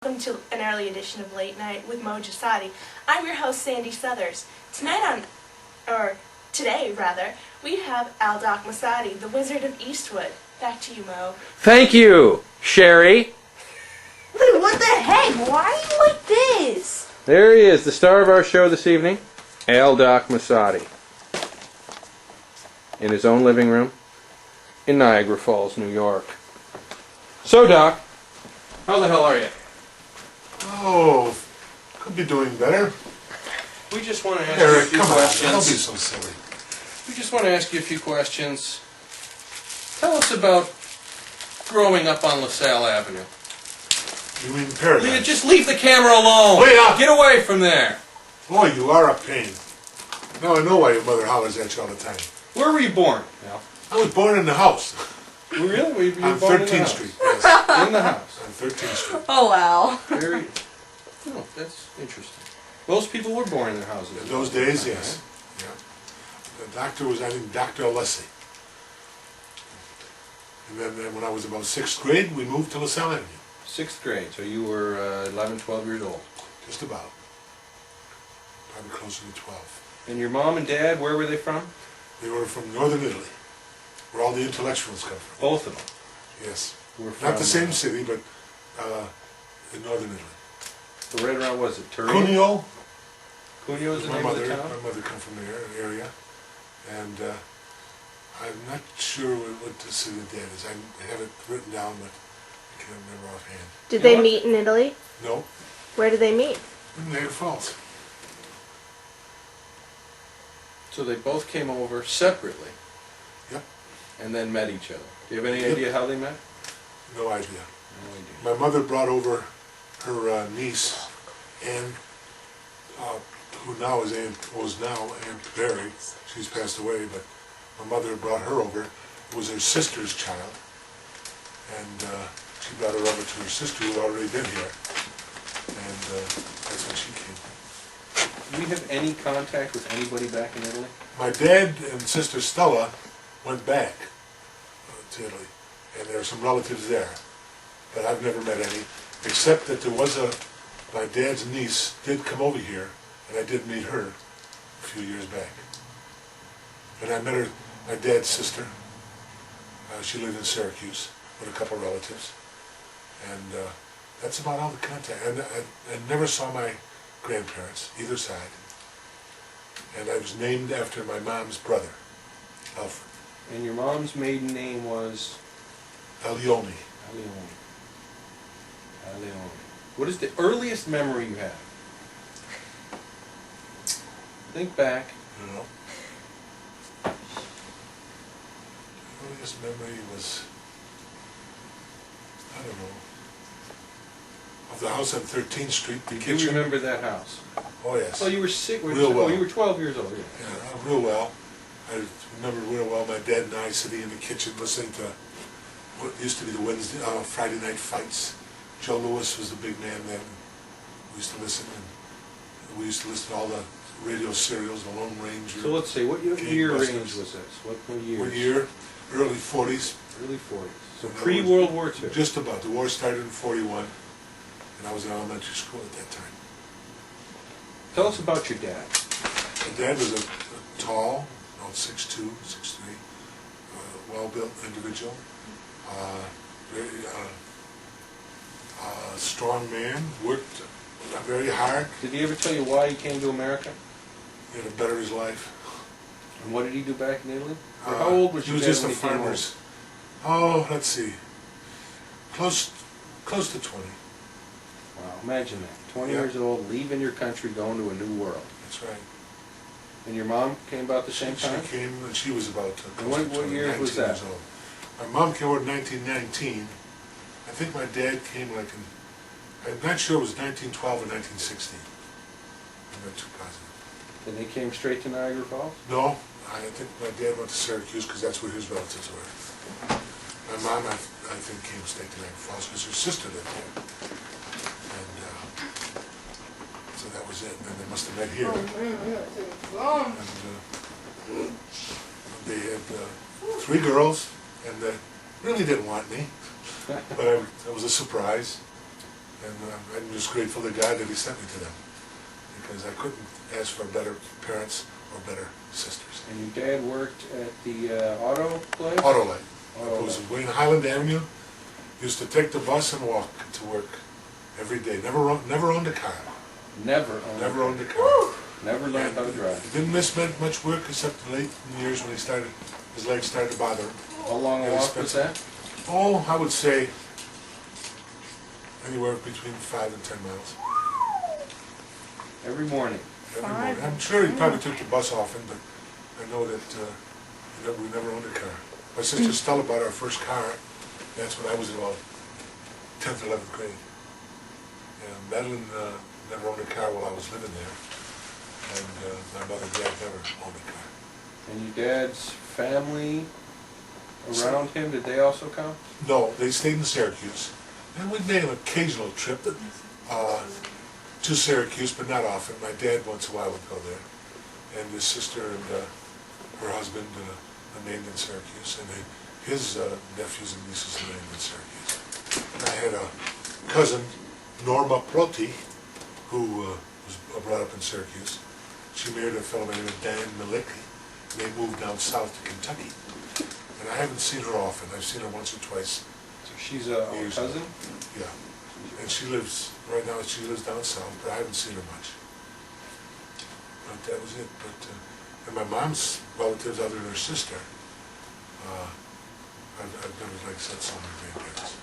Welcome to an early edition of Late Night with Massotti. I'm your host, Sandy Southers. Today, we have Doc Massotti, the Wizard of Eastwood. Back to you, Mo. Thank you, Sherry. What the heck? Why are you like this? There he is, the star of our show this evening, Doc Massotti, in his own living room in Niagara Falls, New York. So, Doc, how the hell are you? Oh, could be doing better. We just want to ask Eric, you a few come questions. on, don't be so silly. We just want to ask you a few questions. Tell us about growing up on LaSalle Avenue. You mean paradise? Just leave the camera alone. Wait up! Get away from there. Boy, you are a pain. Now I know why your mother hollers at you all the time. Where were you born? I was born in the house. Really? Were you On born in the 13th house? Street, yes. In the house. On 13th Street. Oh, wow. Very. Oh, that's interesting. Most people were born in their houses. In those days, yes. Yeah. The doctor was, I think, Dr. Alessi. And then when I was about 6th grade, we moved to LaSalle Avenue. 6th grade, so you were 11, 12 years old. Just about. Probably closer to 12. And your mom and dad, where were they from? They were from northern Italy, where all the intellectuals come from. Both of them. Yes. Were from, Not the same city, but in northern Italy. So right around, was it Turin? Cuneo. Cuneo is the My name of the mother, town? my mother come from the area, and I'm not sure what the city of dad is. I have it written down, but I can't remember offhand. Did they meet in Italy? No, Where did they meet? in Niagara Falls. So they both came over separately. Yep. And then met each other. Do you have any Yep. idea how they met? No idea. No idea. My mother brought over her niece, Anne, who now is Aunt Barry. She's passed away, but my mother brought her over. It was her sister's child, and she brought her over to her sister who had already been here, and that's when she came. Do we have any contact with anybody back in Italy? My dad and sister Stella went back to Italy, and there are some relatives there, but I've never met any, except that there was my dad's niece did come over here, and I did meet her a few years back. And I met my dad's sister. She lived in Syracuse with a couple relatives, and that's about all the contact. And I never saw my grandparents, either side. And I was named after my mom's brother, Alfred. And your mom's maiden name was? Alioni. Alioni. Alioni. What is the earliest memory you have? Think back. You know? The earliest memory was, I don't know, of the house on 13th Street, the Do kitchen. you remember that house? Oh, yes. Oh, you were sick. Real well. You were 12 years old. Yeah. Yeah, real well. I remember real well my dad and I sitting in the kitchen listening to what used to be the Friday night fights. Joe Louis was the big man then. We used to listen, and we used to listen to all the radio serials, The Lone Ranger. So let's see, what year Gangbusters. range was this? What year? What year? Early 40s. Early 40s. So pre-World War II. Just about. The war started in 41, and I was in elementary school at that time. Tell us about your dad. My dad was a tall, about 6'2", 6'3", well-built individual, very strong man, worked very hard. Did he ever tell you why he came to America? He had to better his life. And what did he do back in Italy? Or how old was he your was dad just when a he came over? farmer's. Oh, let's see. Close to 20. Wow, imagine that. 20 Yeah. years old, leaving your country, going to a new world. That's right. And your mom came about the same time? She came, and she was about And what year was 19 that? years old. My mom came over in 1919. I think my dad came like in, I'm not sure it was 1912 or 1916. I'm not too positive. And they came straight to Niagara Falls? No, I think my dad went to Syracuse because that's where his relatives were. My mom, I think, came straight to Niagara Falls because her sister lived there. And so that was it. And then they must have met here. And they had 3 girls, and they really didn't want me. But it was a surprise. And I'm just grateful to God that He sent me to them, because I couldn't ask for better parents or better sisters. And your dad worked at the auto place? Autolite. Auto It was Light. Wayne Highland Avenue. Used to take the bus and walk to work every day. Never owned a car. Never Never owned a car. Never learned how to drive. Didn't miss much work except the late years when his legs started to bother him. How long a walk was that? Oh, I would say anywhere between 5 and 10 miles. Every morning. Every morning. I'm sure he probably took the bus often, but I know that we never owned a car. My sister Stella bought our first car. That's when I was in about 10th or 11th grade. And Madeline never owned a car while I was living there. And my mother and dad never owned a car. And your dad's family around him, did they also come? No, they stayed in Syracuse. And we'd make an occasional trip to Syracuse, but not often. My dad once in a while would go there. And his sister and her husband remained in Syracuse. And his nephews and nieces remained in Syracuse. And I had a cousin, Norma Proti, who was brought up in Syracuse. She married a fellow named Dan Malicki, and they moved down south to Kentucky. And I haven't seen her often. I've seen her once or twice. So she's a cousin? Yeah. And right now she lives down south, but I haven't seen her much. But that was it. And my mom's relatives, other than her sister, I've never, like I said, saw my grandparents.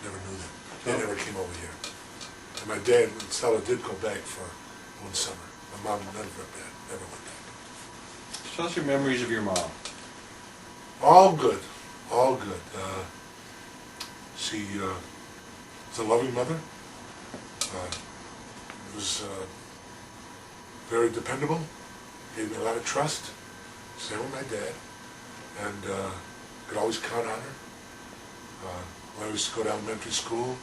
Never knew them. They never came over here. And my dad and Stella did go back for one summer. My mom never went back. Tell us your memories of your mom. All good. All good. She was a loving mother. Was very dependable. Gave me a lot of trust. Same with my dad. And could always count on her. When I used to go to elementary school,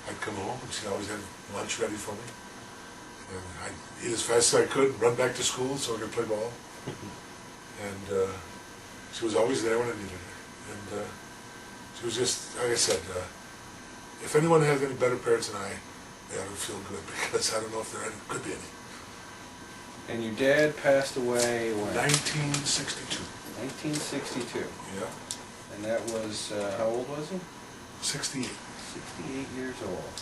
I'd come home and she always had lunch ready for me. And I'd eat as fast as I could and run back to school so I could play ball. And she was always there when I needed her. And she was just, like I said, if anyone has any better parents than I, they ought to feel good, because I don't know if there could be any. And your dad passed away when? 1962. 1962. Yeah. And that was, how old was he? 68. 68 years old.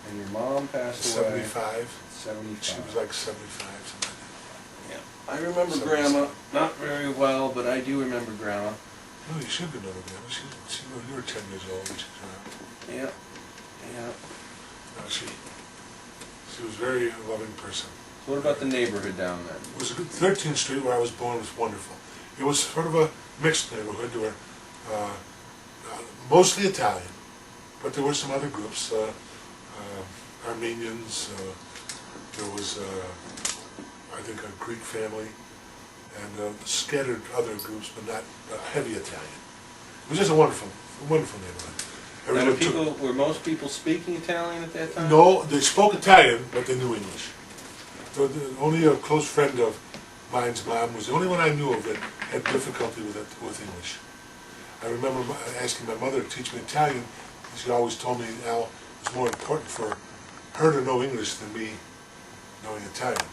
And your mom passed away? 75. 75. She was like 75, something like Yeah. I remember Grandma, not very well, but I do remember Grandma. that. No, you should remember Grandma. You were 10 years old when she was around. Yeah. Yeah. No, she was a very loving person. So what about the neighborhood down there? It was 13th Street where I was born was wonderful. It was sort of a mixed neighborhood. There were mostly Italian, but there were some other groups, Armenians. There was, I think, a Greek family, and scattered other groups, but not heavy Italian. It was just a wonderful neighborhood. Now, were most people speaking Italian at that time? No, they spoke Italian, but they knew English. Only a close friend of mine's mom was the only one I knew of that had difficulty with English. I remember asking my mother to teach me Italian, and she always told me, Al, it was more important for her to know English than me knowing Italian.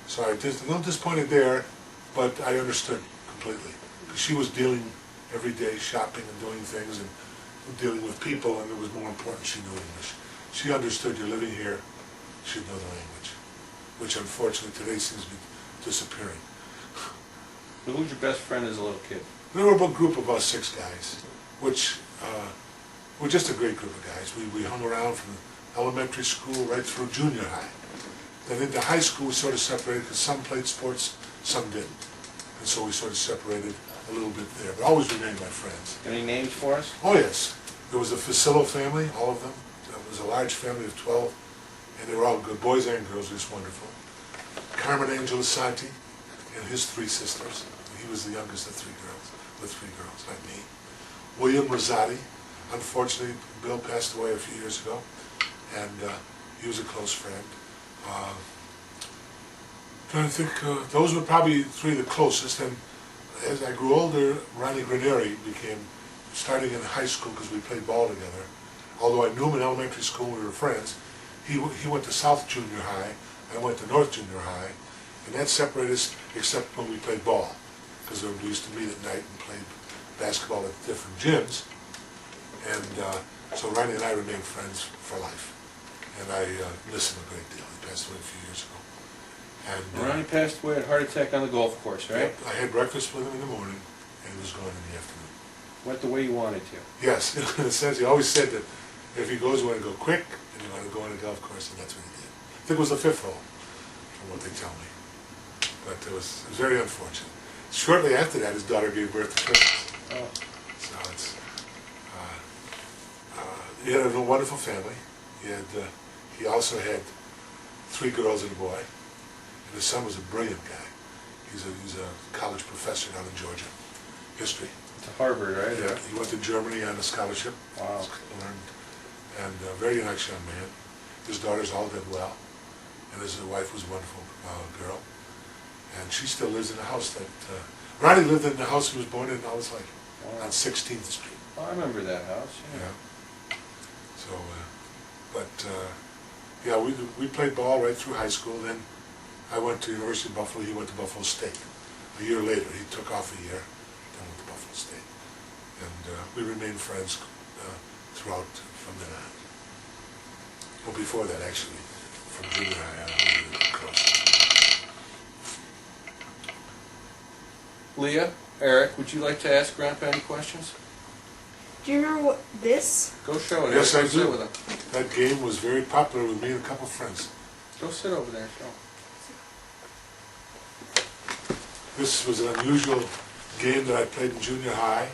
So I was a little disappointed there, but I understood completely. Because she was dealing every day, shopping and doing things, and dealing with people, and it was more important she knew English. She understood you're living here, she'd know the language, which unfortunately today seems to be disappearing. Who was your best friend as a little kid? There were a group of us 6 guys, which were just a great group of guys. We hung around from elementary school right through junior high. Then into high school we sort of separated because some played sports, some didn't. And so we sort of separated a little bit there, but always remained my friends. Any names for us? Oh yes, there was a Facillo family, all of them. It was a large family of 12, and they were all good, boys and girls, just wonderful. Carmen Angelo Santi and his 3 sisters. He was the youngest of 3 girls, with 3 girls, like me. William Rosati. Unfortunately, Bill passed away a few years ago, and he was a close friend. Trying to think, those were probably 3 of the closest, and as I grew older, Ronnie Granieri became, starting in high school because we played ball together, although I knew him in elementary school, we were friends. He went to South Junior High, I went to North Junior High, and that separated us except when we played ball, because we used to meet at night and play basketball at different gyms. And so Ronnie and I remained friends for life. And I miss him a great deal. He passed away a few years ago. And Ronnie passed away at heart attack on the golf course, right? I had breakfast with him in the morning, and he was gone in the afternoon. Went the way you wanted to. Yes, in a sense, he always said that if he goes, you want to go quick, and you want to go on a golf course, and that's what he did. I think it was the 5th hole, from what they tell me. But it was very unfortunate. Shortly after that, his daughter gave birth to twins. Oh. So it's, he had a wonderful family. He also had 3 girls and a boy. And his son was a brilliant guy. He's a college professor down in Georgia, history. To Harvard, right? Yeah, he went to Germany on a scholarship. Wow. And a very nice young man. His daughters all did well. And his wife was a wonderful girl. And she still lives in the house that... Ronnie lived in the house he was born in, I was like, Wow. on 16th Street. Oh, I remember that house. Yeah. So, yeah, we played ball right through high school. Then I went to University of Buffalo. He went to Buffalo State. A year later, he took off a year, then went to Buffalo State. And we remained friends throughout from then on. Well, before that, actually, from junior high on, we were close. Leah, Eric, would you like to ask Grandpa any questions? Do you remember this? Go show it. Yes, Eric. I Go sit do. with him. That game was very popular with me and a couple of friends. Go sit over there and show him. This was an unusual game that I played in junior high.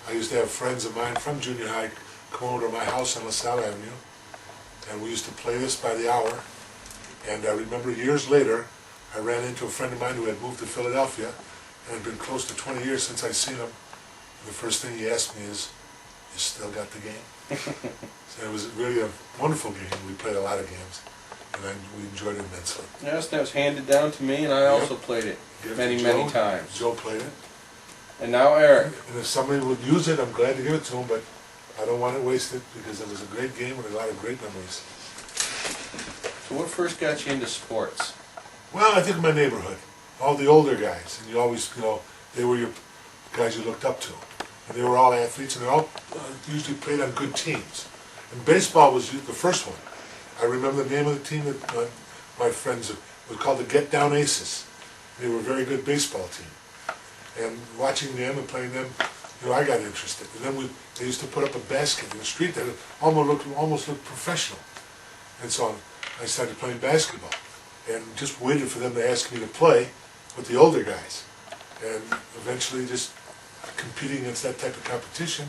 I used to have friends of mine from junior high come over to my house on LaSalle Avenue, and we used to play this by the hour. And I remember years later, I ran into a friend of mine who had moved to Philadelphia, and it had been close to 20 years since I'd seen him. And the first thing he asked me is, "You still got the game?" So it was really a wonderful game. We played a lot of games, and we enjoyed it immensely. Yes, that was handed down to me, and I also played it many times. Joe played it. And now Eric. And if somebody would use it, I'm glad to give it to him, but I don't want it wasted because it was a great game with a lot of great memories. So what first got you into sports? Well, I think my neighborhood, all the older guys, and you always, they were your guys you looked up to. And they were all athletes, and they all usually played on good teams. And baseball was the first one. I remember the name of the team that my friends, it was called the Get Down Aces. They were a very good baseball team. And watching them and playing them, I got interested. And then they used to put up a basket in the street that almost looked professional. And so I started playing basketball and just waited for them to ask me to play with the older guys. And eventually just competing against that type of competition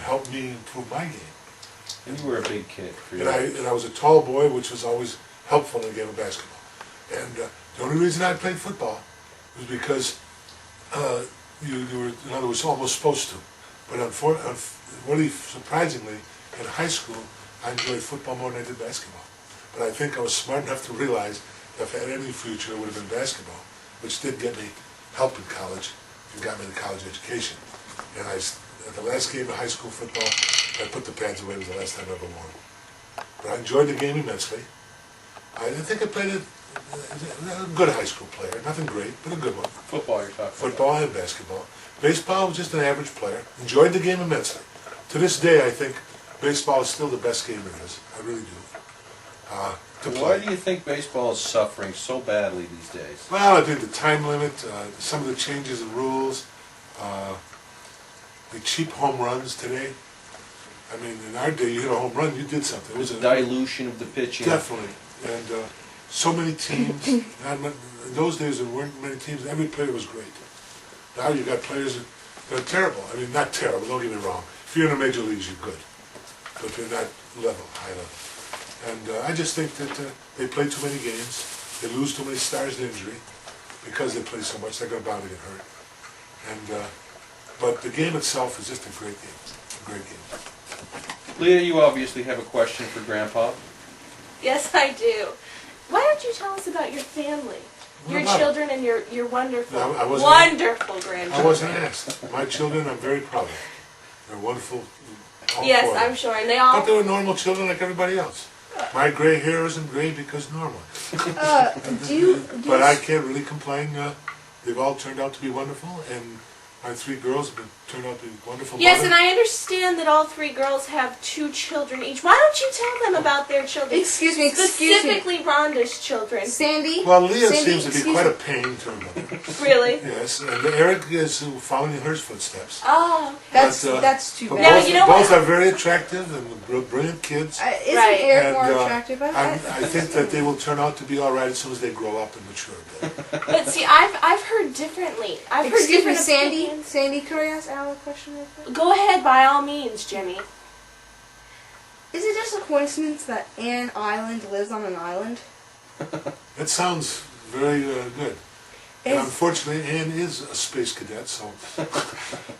helped me improve my game. And you were a big kid. And I was a tall boy, which was always helpful in the game of basketball. And the only reason I played football was because you were, in other words, almost supposed to. But really surprisingly, in high school, I enjoyed football more than I did basketball. But I think I was smart enough to realize that if I had any future, it would have been basketball, which did get me help in college and got me the college education. And at the last game of high school football, I put the pads away. It was the last time I ever wore them. But I enjoyed the game immensely. I think I played a good high school player. Nothing great, but a good one. Football, you're talking Football and basketball. Baseball was just an average player. Enjoyed the game immensely. To this day, I think baseball is still the best game there is. I really do. Why do you think baseball is suffering so badly these days? Well, I think the time limit, some of the changes in rules, the cheap home runs today. I mean, in our day, you hit a home run, you did something. It was a dilution of the pitching. Definitely. And so many teams. In those days, there weren't many teams. Every player was great. Now you've got players that are terrible. I mean, not terrible, don't get me wrong. If you're in the major leagues, you're good. But you're not high level. And I just think that they play too many games. They lose too many stars to injury. Because they play so much, they're going to bound to get hurt. And but the game itself is just a great game. A great game. Leah, you obviously have a question for Grandpa. Yes, I do. Why don't you tell us about your family? Your children and your wonderful, No, wonderful grandchildren. I wasn't asked. My children, I'm very proud of. They're wonderful All Yes, four of them. I'm sure. And they all. But they were normal children like everybody else. My gray hair isn't gray because normal. But I can't really complain. They've all turned out to be wonderful, and my 3 girls have turned out to be wonderful. Yes, mothers. and I understand that all 3 girls have 2 children each. Why don't you tell them about their children? Excuse me. Specifically Rhonda's children. Sandy. Well, Leah Sandy, seems to be excuse quite me. a pain to her mother. Really? Yes, and Eric is following in her footsteps. Oh. That's But, that's too But bad. Now, both, you know both what? are very attractive and brilliant kids. Isn't Right. Eric And, more attractive? I think that they will turn out to be all right as soon as they grow up and mature a bit. But see, I've heard differently. I've heard Excuse me, different Sandy. opinions. Sandy, could I ask Al a question real quick? Go ahead, by all means, Jimmy. Is it just a coincidence that Ann Island lives on an island? That sounds very good. And Is- unfortunately, Anne is a space cadet, so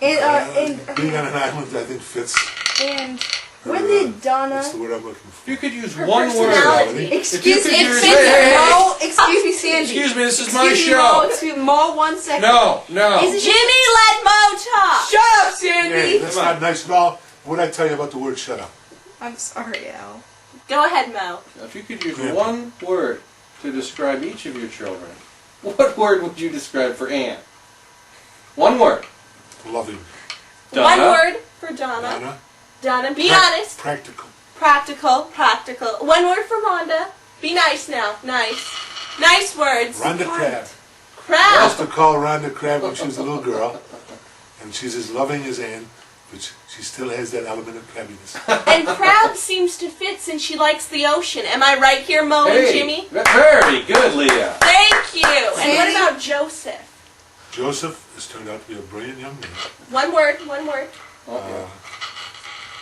And being on an island, I think, fits. and her, when did Donna? What's the word I'm looking If you for? could use Her one word. personality. Excuse If me, you could use- fits Hey, hey, hey. Mo, excuse me, Sandy. Excuse me, this is my Excuse me, Mo, show. excuse me, Mo, 1 second. No, no. Is it Jimmy, let Mo talk. Shut up, Yeah, Sandy. that's Come on. not nice at all. What did I tell you about the word shut up? I'm sorry, Al. Go ahead, Mo. If you could use Yeah. one word to describe each of your children, what word would you describe for Anne? One word. Loving. One Donna? word for Donna. Donna? Donna, be Prac- honest. Practical. Practical. One word for Rhonda. Be nice now. Nice. Nice words. Rhonda Crab. I used Crab. to call Rhonda Crab when she was a little girl, and she's as loving as Anne, but she still has that element of crabbiness. And crab seems to fit since she likes the ocean. Am I right here, Mo and Hey, Jimmy? very good, Leah. Thank you. And what Sandy? about Joseph? Joseph has turned out to be a brilliant young man, One word. One word.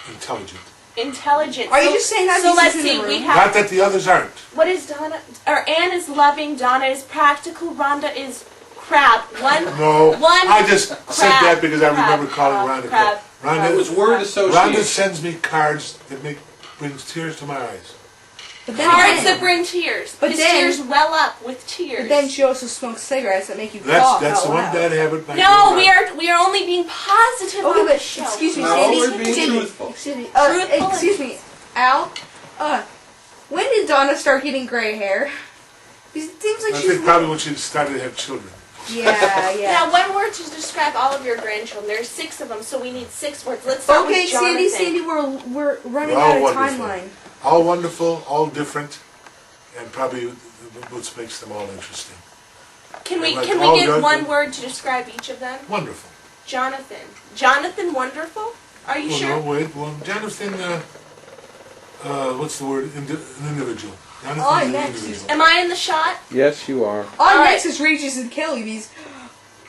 intelligent. Intelligent. Are you just saying that So because let's he's in see. the We room? Not have. that the others aren't. What is Donna? Or Anne is loving. Donna is practical. Rhonda is crab. One. No, One I just said crab, that because I remember crab, calling crab, Rhonda crab, Crab. It was Rhonda, word Rhonda association. sends me cards that brings tears to my eyes. But then Cards again- that bring tears. But His then- tears well up with tears. But then she also smokes cigarettes that make you That's cough that's out the one loud. bad habit. my no, girl we are only being positive Okay, on but the show. excuse me, No, Sandy. we're being Sandy, truthful. excuse me. Truthful. Excuse me, Al. When did Donna start getting gray hair? Because it seems like I she's. think probably when she started to have children. Yeah, yeah. Now, one word to describe all of your grandchildren. There's 6 of them, so we need 6 words. Let's start Okay, with Jonathan. Sandy, we're running They're all out of wonderful. timeline. All wonderful, all different, and probably what makes them all interesting. Can we Like can all we get good- one word to describe each of them? Wonderful. Jonathan. Jonathan Wonderful? Are you Well, sure? no, wait. Well, Jonathan, what's the word? An individual. Jonathan's Oh, an next. individual. Am I in the shot? Yes, you are. On All right. next is Regis and Kelly. These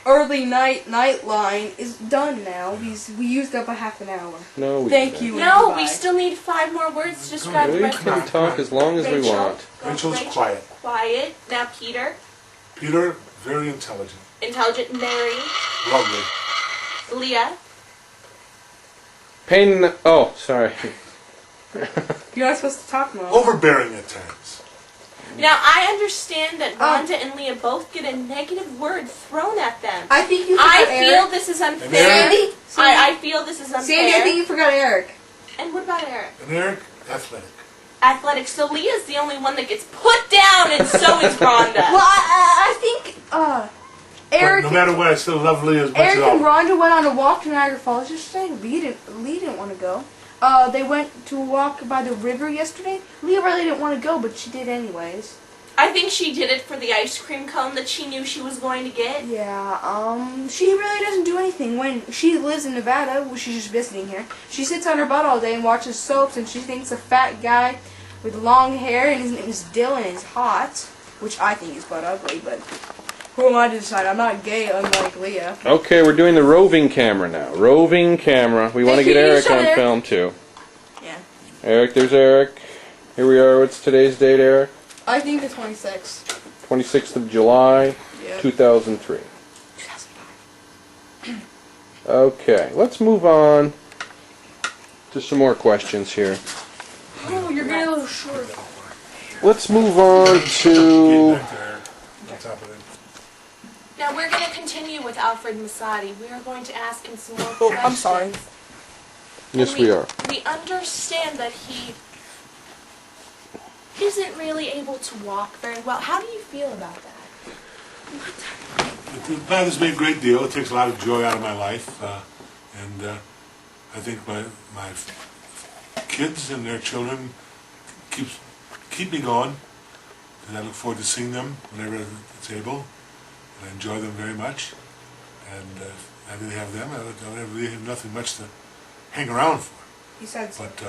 early night line is done now. We used up a half an hour. No, we Thank didn't. you. No, Goodbye. we still need 5 more words to describe the We rest of can them. talk as long as we Rachel. want. Rachel's Rachel. quiet. Quiet. Now Peter. Peter, very intelligent. Intelligent. Mary. Lovely. Leah. Pain in the... Oh, sorry. You're not supposed to talk, Mom. Overbearing at times. Now I understand that Rhonda and Leah both get a negative word thrown at them. I think you I forgot feel Eric. this is unfair. Sandy? I feel this is unfair. Sandy, I think you forgot Eric. And what about Eric? And Eric, athletic. Athletic. So Leah's the only one that gets put down, and so is Rhonda. Well, I think Eric. But no matter what, I still love Leah as much Eric as and all. Rhonda went on a walk to Niagara Falls yesterday. Lee didn't want to go. They went to walk by the river yesterday. Leah really didn't want to go, but she did anyways. I think she did it for the ice cream cone that she knew she was going to get. Yeah, she really doesn't do anything. When she lives in Nevada, well, she's just visiting here, she sits on her butt all day and watches soaps, and she thinks a fat guy with long hair, and his name is Dylan, is hot, which I think is butt ugly, but who am I to decide? I'm not gay, unlike Leah. Okay, we're doing the roving camera now. Roving camera. We want to Hey, get can you Eric show on Eric? film, too. Yeah. Eric, there's Eric. Here we are. What's today's date, Eric? I think the 26th. 26th of July, Yeah. 2003. Okay, let's move on to some more questions here. Oh, you're getting a little short. Let's move on to... Back there, on top of it. Now we're going to continue with Alfred Massotti. We are going to ask him some more Oh, questions. I'm sorry. Yes, And we are. We understand that he isn't really able to walk very well. How do you feel about that? It bothers me a great deal. It takes a lot of joy out of my life, and I think my kids and their children keep me going, and I look forward to seeing them whenever it's able. And I enjoy them very much, and if I didn't have them, I would really have nothing much to hang around for. He said so. But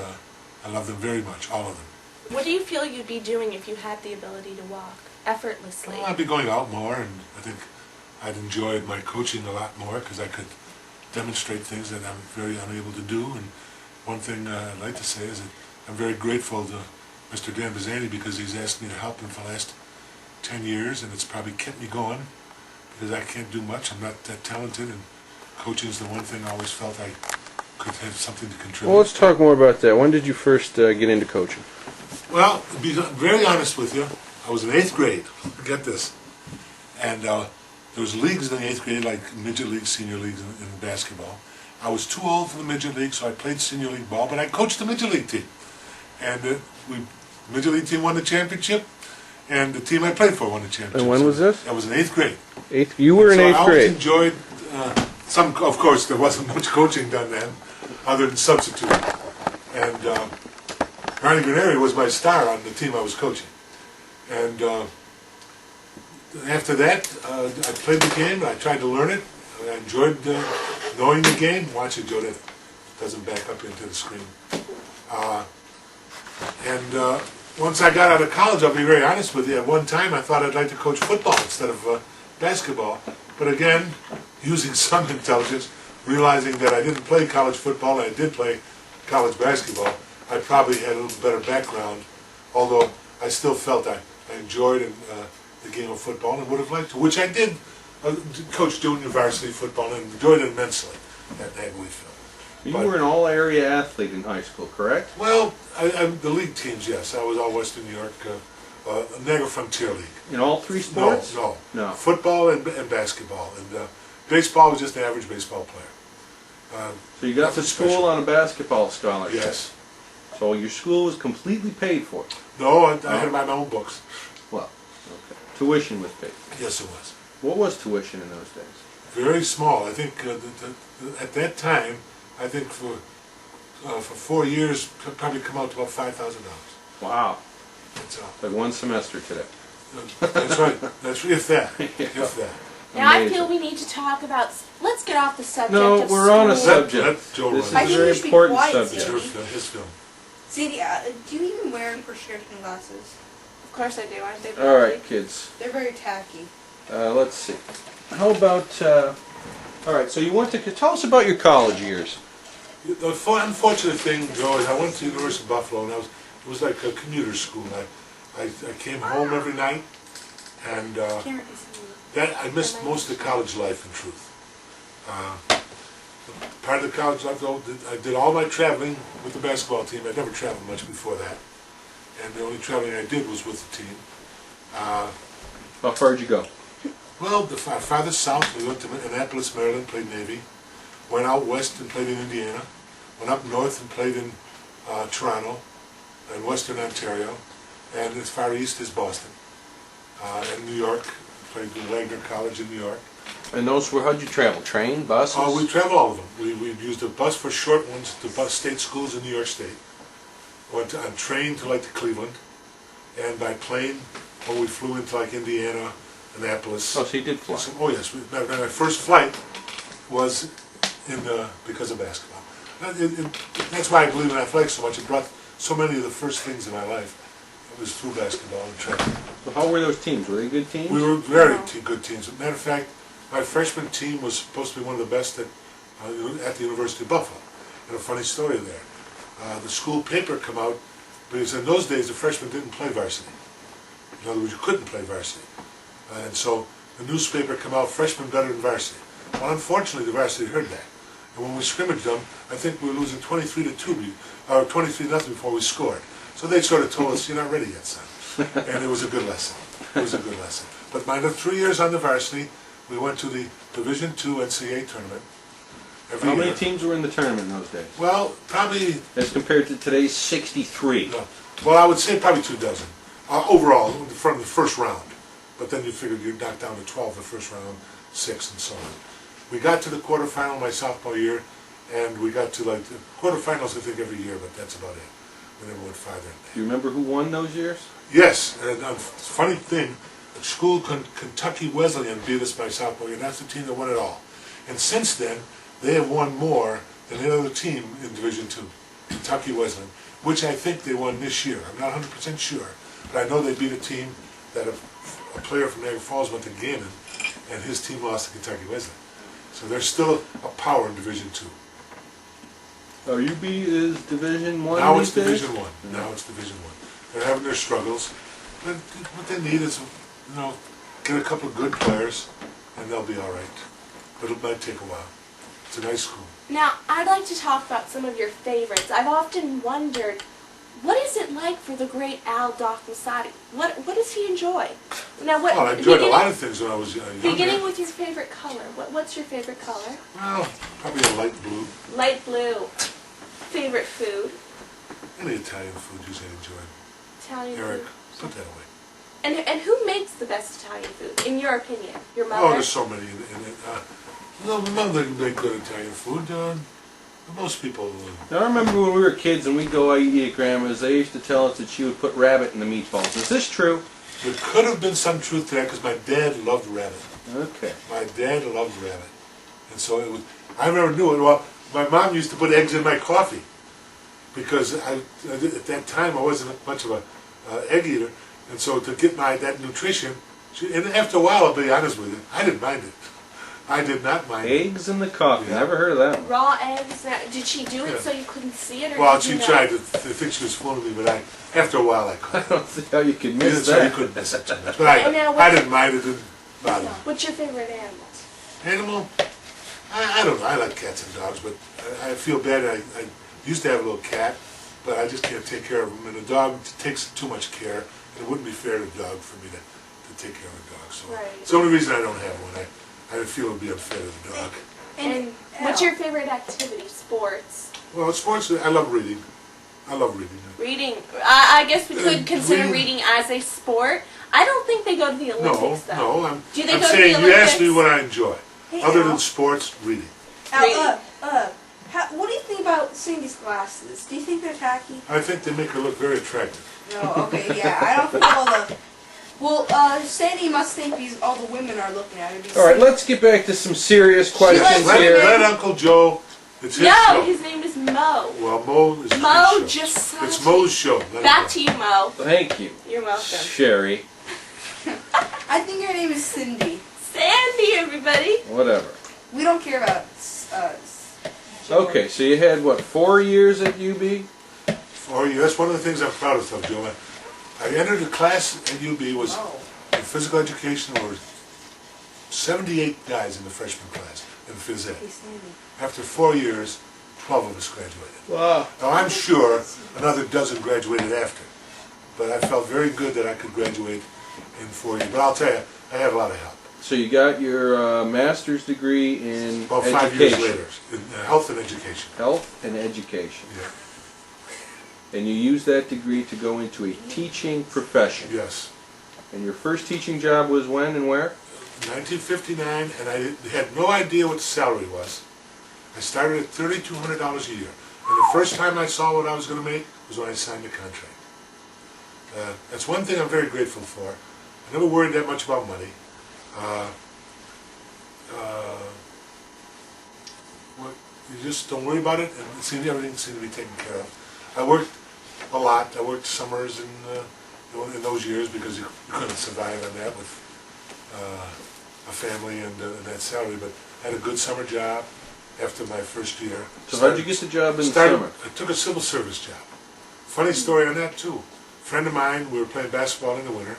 I love them very much, all of them. What do you feel you'd be doing if you had the ability to walk effortlessly? Well, I'd be going out more, and I think I'd enjoy my coaching a lot more because I could demonstrate things that I'm very unable to do. And one thing I'd like to say is that I'm very grateful to Mr. Dan Bizzani because he's asked me to help him for the last 10 years, and it's probably kept me going because I can't do much. I'm not that talented, and coaching is the one thing I always felt I could have something to contribute. Well, let's talk more about that. When did you first get into coaching? Well, to be very honest with you, I was in 8th grade. Get this. And there was leagues in the 8th grade, like midget leagues, senior leagues in basketball. I was too old for the midget league, so I played senior league ball, but I coached the midget league team. And the midget league team won the championship, and the team I played for won the championship. And when was this? I was in 8th grade. You were in So 8th I always grade. enjoyed some. Of course, there wasn't much coaching done then, other than substituting. And Ronnie Graneri was my star on the team I was coaching. And after that, I played the game. I tried to learn it. I enjoyed knowing the game. Watch it, Joe. That doesn't back up into the screen. And once I got out of college, I'll be very honest with you, at one time I thought I'd like to coach football instead of basketball. But again, using some intelligence, realizing that I didn't play college football and I did play college basketball, I probably had a little better background, although I still felt I enjoyed the game of football and would have liked to, which I did coach junior varsity football and enjoyed it immensely at Louisville. You were an all-area athlete in high school, correct? Well, the league teams, yes. I was all Western New York, Niagara Frontier League. In all three sports? No. No. Football and basketball. And baseball was just an average baseball player. So you got to school special. on a basketball scholarship? Yes. So your school was completely paid for? No, I had to buy my own books. Well, okay. Tuition was paid? Yes, it was. What was tuition in those days? Very small. I think at that time, I think for 4 years, probably come out to about $5,000. Wow. That's Like one semester today. That's right. That's if that. Yeah. If that. Now I Amazing. feel we need to talk about. Let's get off the subject. No, of we're on a school. subject. Let Joe This is run. I a think very you should be important quiet, subject. Sadie. His film. Sadie, do you even wear prescription glasses? Of course I do. Aren't they? All right, lovely? kids. They're very tacky. Let's see. How about... all right, so you went to... Tell us about your college years. The unfortunate thing, Joe, is I went to the University of Buffalo, and it was like a commuter school. I came home every night, and I missed most of the college life, in truth. Part of the college life, though, I did all my traveling with the basketball team. I never traveled much before that, and the only traveling I did was with the team. How far did you go? Well, farther south, we went to Annapolis, Maryland, played Navy. Went out west and played in Indiana. Went up north and played in Toronto and Western Ontario. And as far east as Boston. And New York. Played at Wagner College in New York. And those were... How'd you travel? Train? Buses? We traveled all of them. We used a bus for short ones to bus state schools in New York State. Went on train to like to Cleveland. And by plane, we flew into like Indiana, Annapolis. Oh, so you did fly. Oh yes, my first flight was because of basketball. That's why I believe in athletics so much. It brought so many of the first things in my life. It was through basketball and track. So how were those teams? Were they good teams? We were very good teams. As a matter of fact, my freshman team was supposed to be one of the best at the University of Buffalo. And a funny story there. The school paper come out, because in those days the freshmen didn't play varsity. In other words, you couldn't play varsity. And so the newspaper come out, freshmen better than varsity. Well, unfortunately, the varsity heard that. And when we scrimmaged them, I think we were losing 23-2, or 23-0 before we scored. So they sort of told us, "You're not ready yet, son." And it was a good lesson. It was a good lesson. But my 3 years on the varsity, we went to the Division II NCAA tournament. every How year. many teams were in the tournament in those days? Well, probably, As compared to today's 63. no. Well, I would say probably 2 dozen. Overall, from the first round. But then you figured you'd knock down to 12 the first round, 6 and so on. We got to the quarterfinal my sophomore year, and we got to like the quarterfinals I think every year, but that's about it. We never went farther. Do you remember who won those years? Yes, and funny thing, the school Kentucky Wesleyan beat us my sophomore year. That's the team that won it all. And since then, they have won more than any other team in Division II, Kentucky Wesleyan, which I think they won this year. I'm not 100% sure, but I know they beat a team that a player from Niagara Falls went to Gannon, and his team lost to Kentucky Wesleyan. So they're still a power in Division II. UB is Division 1 Now these it's days? Division I. Now it's Division I. They're having their struggles, but what they need is, get a couple of good players, and they'll be all right. But it might take a while. It's a nice school. Now, I'd like to talk about some of your favorites. I've often wondered, what is it like for the great Doc Massotti? What does he enjoy? Now, Well, I enjoyed a lot of things when I was younger. Beginning with your favorite color. What's your favorite color? Well, probably a light blue. Light blue. Favorite food? Any Italian food usually I enjoy. Italian Eric, food. put that away. And who makes the best Italian food, in your opinion? Your mother? Oh, there's so many in it. No, my mother can make good Italian food. Most people. Now, I remember when we were kids and we'd go eat at Grandma's, they used to tell us that she would put rabbit in the meatballs. Is this true? There could have been some truth to that because my dad loved rabbit. Okay. My dad loved rabbit. And so it was, I never knew it. Well, my mom used to put eggs in my coffee because at that time I wasn't much of a egg eater. And so to get that nutrition, and after a while, I'll be honest with you, I didn't mind it. I did not mind it. Eggs in the coffee. Yeah. Never heard of that one. Raw eggs? Now, did she do it Yeah. so you couldn't see it? Or Well, did she you know? tried to think she was fooling me, but after a while I I couldn't. don't see how you could miss So you that. couldn't miss it too much. But And now I didn't mind it. It didn't bother me. What's your favorite animal? Animal? I don't know. I like cats and dogs, but I feel bad. I used to have a little cat, but I just can't take care of him. And a dog takes too much care, and it wouldn't be fair to a dog for me to take care of a dog. So Right. it's the only reason I don't have one. I feel it would be unfair to the dog. And what's your favorite activity? Sports? Well, sports, I love reading. I love reading. Reading? I guess we could consider reading- reading as a sport. I don't think they go to the Olympics, though. No. Do they I'm go to the saying you asked me Olympics? what I enjoy. Hey, Other Al. than sports, reading. What do you think about Cindy's glasses? Do you think they're tacky? I think they make her look very attractive. No, okay, yeah. I don't think all the. Well, Sandy must think all the women are looking at her. All right, let's get back to some serious questions Let here. Uncle Joe. It's his No, show. his name is Mo. Well, Mo is Mo his show. just saw It's it. Mo's show. Let him Back go. to you, Mo. Thank you, You're welcome. Sherry. I think her name is Cindy. Sandy, everybody. Whatever. We don't care about. Okay, so you had, what, 4 years at UB? That's one of the things I'm proudest of, Joe. I entered the class at UB was in physical education. There were 78 guys in the freshman class in phys ed. Hey, Sandy. After 4 years, 12 of us graduated. Wow. Now I'm sure another dozen graduated after, but I felt very good that I could graduate in 4 years. But I'll tell you, I had a lot of help. So you got your master's degree in About education. 5 years later, in health and education. Health and education. Yeah. And you used that degree to go into a teaching profession. Yes. And your first teaching job was when and where? 1959, and I had no idea what the salary was. I started at $3,200 a year. And the first time I saw what I was going to make was when I signed the contract. That's one thing I'm very grateful for. I never worried that much about money. You just don't worry about it, and everything seemed to be taken care of. I worked a lot. I worked summers in those years because you couldn't survive on that with a family and that salary. But I had a good summer job after my first year. So how'd you get the job in the summer? I took a civil service job. Funny story on that too. A friend of mine, we were playing basketball in the winter,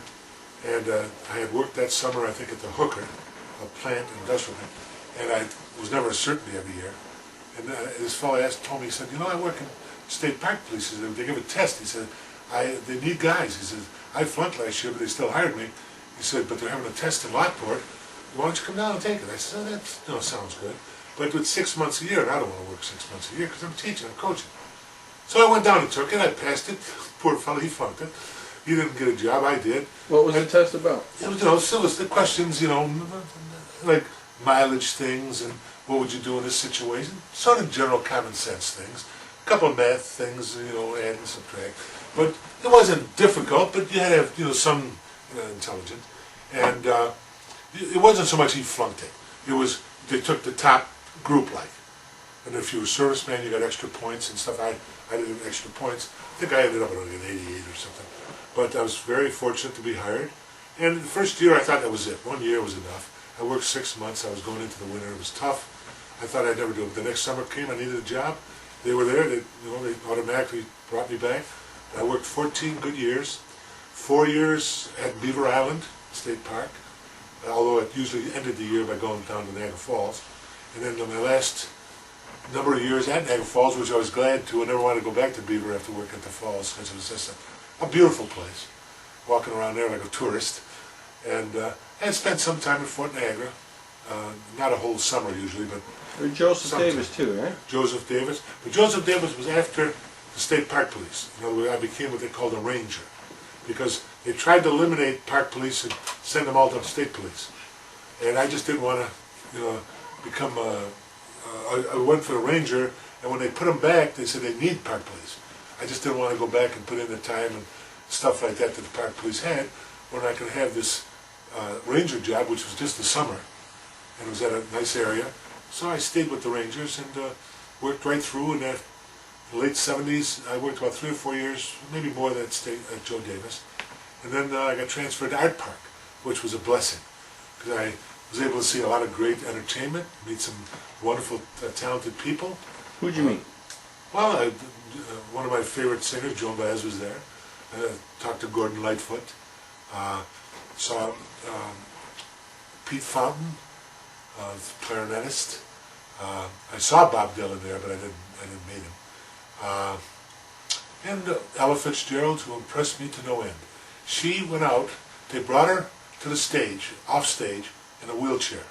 and I had worked that summer, I think, at the Hooker, a plant, industrial plant, and I was never a certainty every year. And this fellow told me, he said, I work in state park police. He said, they give a test. He said, they need guys. He said, I flunked last year, but they still hired me. He said, but they're having a test in Lockport. Why don't you come down and take it? I said, that sounds good. But with 6 months a year, and I don't want to work 6 months a year because I'm teaching, I'm coaching. So I went down and took it. I passed it. Poor fellow, he flunked it. He didn't get a job. I did. What was the test about? It was, still the questions, like mileage things and what would you do in this situation. Sort of general common sense things. A couple of math things, add and subtract. But it wasn't difficult, but you had to have, some intelligence. And it wasn't so much he flunked it. It was, they took the top group like. And if you were a serviceman, you got extra points and stuff. I didn't have extra points. I think I ended up at like an 88 or something. But I was very fortunate to be hired. And the first year I thought that was it. 1 year was enough. I worked 6 months. I was going into the winter. It was tough. I thought I'd never do it. The next summer came. I needed a job. They were there. They automatically brought me back. I worked 14 good years. 4 years at Beaver Island State Park, although it usually ended the year by going down to Niagara Falls. And then my last number of years at Niagara Falls, which I was glad to. I never wanted to go back to Beaver after working at the falls because it was just a beautiful place. Walking around there like a tourist. And I had spent some time at Fort Niagara. Not a whole summer usually, but Joseph Davis too, right? Joseph Davis. But Joseph Davis was after the State Park Police. In other words, I became what they called a ranger. Because they tried to eliminate park police and send them all to state police. And I just didn't want to, become I went for a ranger, and when they put them back, they said they need park police. I just didn't want to go back and put in the time and stuff like that the park police had, when I could have this ranger job, which was just the summer, and it was at a nice area. So I stayed with the Rangers and worked right through. In the late 70s, I worked about 3 or 4 years, maybe more than at Joe Davis. And then I got transferred to Art Park, which was a blessing, because I was able to see a lot of great entertainment, meet some wonderful, talented people. Who'd you meet? Well, one of my favorite singers, Joan Baez, was there. I talked to Gordon Lightfoot. Saw Pete Fountain, clarinetist. I saw Bob Dylan there, but I didn't meet him. And Ella Fitzgerald, who impressed me to no end. She went out. They brought her to the stage, off stage, in a wheelchair.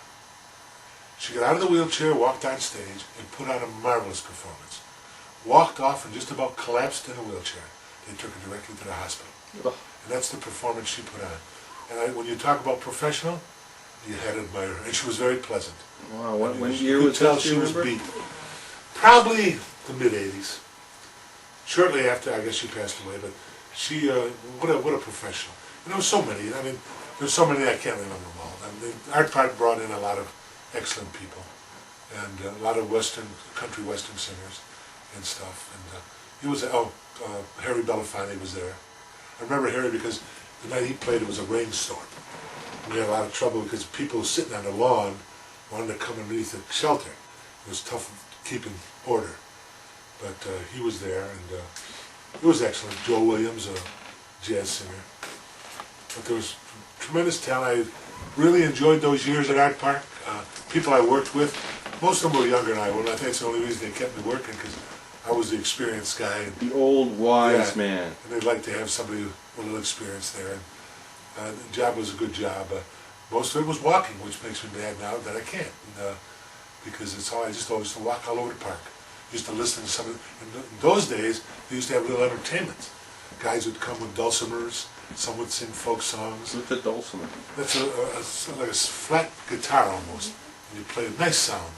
She got out of the wheelchair, walked on stage, and put on a marvelous performance. Walked off and just about collapsed in a wheelchair. They took her directly to the hospital. Oh. And that's the performance she put on. And when you talk about professional, you had to admire her. And she was very pleasant. Wow, when year was that, she was beat. Probably the mid-'80s. Shortly after, I guess she passed away, but she, what a professional. And there were so many. I mean, there's so many I can't remember them all. I mean, Art Park brought in a lot of excellent people, and a lot of country western singers and stuff. And he was, Harry Belafonte was there. I remember Harry because the night he played it was a rainstorm. We had a lot of trouble because people sitting on the lawn wanted to come underneath the shelter. It was tough keeping order. But he was there, and it was excellent. Joe Williams, a jazz singer. But there was tremendous talent. I really enjoyed those years at Art Park. People I worked with, most of them were younger than I was. I think that's the only reason they kept me working, because I was the experienced guy. And, the old wise man. And they'd like to have somebody with a little experience there. And the job was a good job. Most of it was walking, which makes me mad now that I can't. And, because I just always used to walk all over the park. Used to listen to some of in those days, they used to have little entertainments. Guys would come with dulcimers, some would sing folk songs. What's a dulcimer? That's like a flat guitar almost. And you play a nice sound.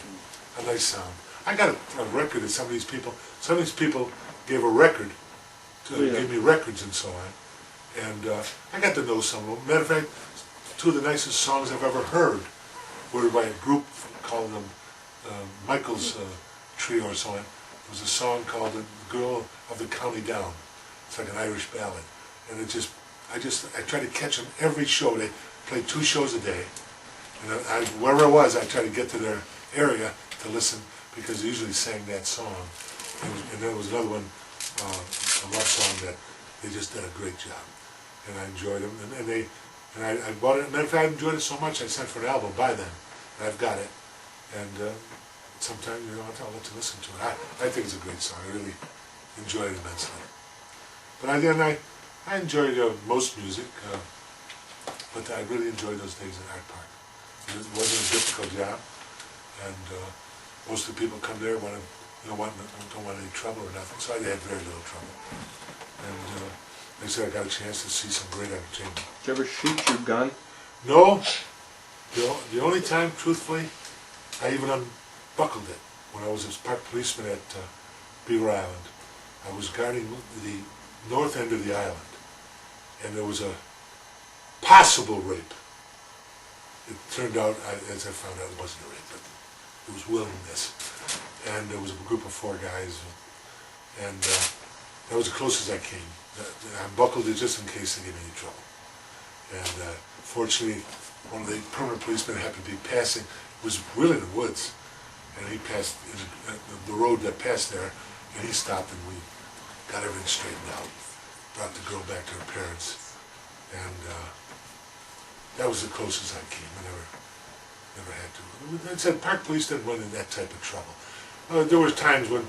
A nice sound. I got a record of some of these people gave a record, gave me records and so on. And I got to know some of them. Matter of fact, 2 of the nicest songs I've ever heard were by a group called Michael's Trio or so on. It was a song called "The Girl of the County Down." It's like an Irish ballad, and I tried to catch them every show. They played 2 shows a day, and wherever I was, I tried to get to their area to listen because they usually sang that song. And then there was another one, a love song that they just did a great job, and I enjoyed them. And I bought it. Matter of fact, I enjoyed it so much I sent for an album by them. And I've got it, and sometime I'll let you listen to it. I think it's a great song. I really enjoyed it immensely. But again, I enjoyed most music, but I really enjoyed those days at Art Park. It wasn't a difficult job, and most of the people come there want to, don't want any trouble or nothing, so I had very little trouble. And like I said, I got a chance to see some great entertainment. Did you ever shoot your gun? No, the only time, truthfully, I even unbuckled it when I was a park policeman at Beaver Island. I was guarding the north end of the island, and there was a possible rape. It turned out, as I found out, it wasn't a rape, but it was willingness. And there was a group of 4 guys, and that was the closest I came. I buckled it just in case they gave me any trouble. And fortunately, one of the permanent policemen happened to be passing. It was really in the woods, and he passed the road that passed there, and he stopped, and we got everything straightened out. Brought the girl back to her parents, and that was the closest I came. I never had to. I said park police didn't run in that type of trouble. There were times when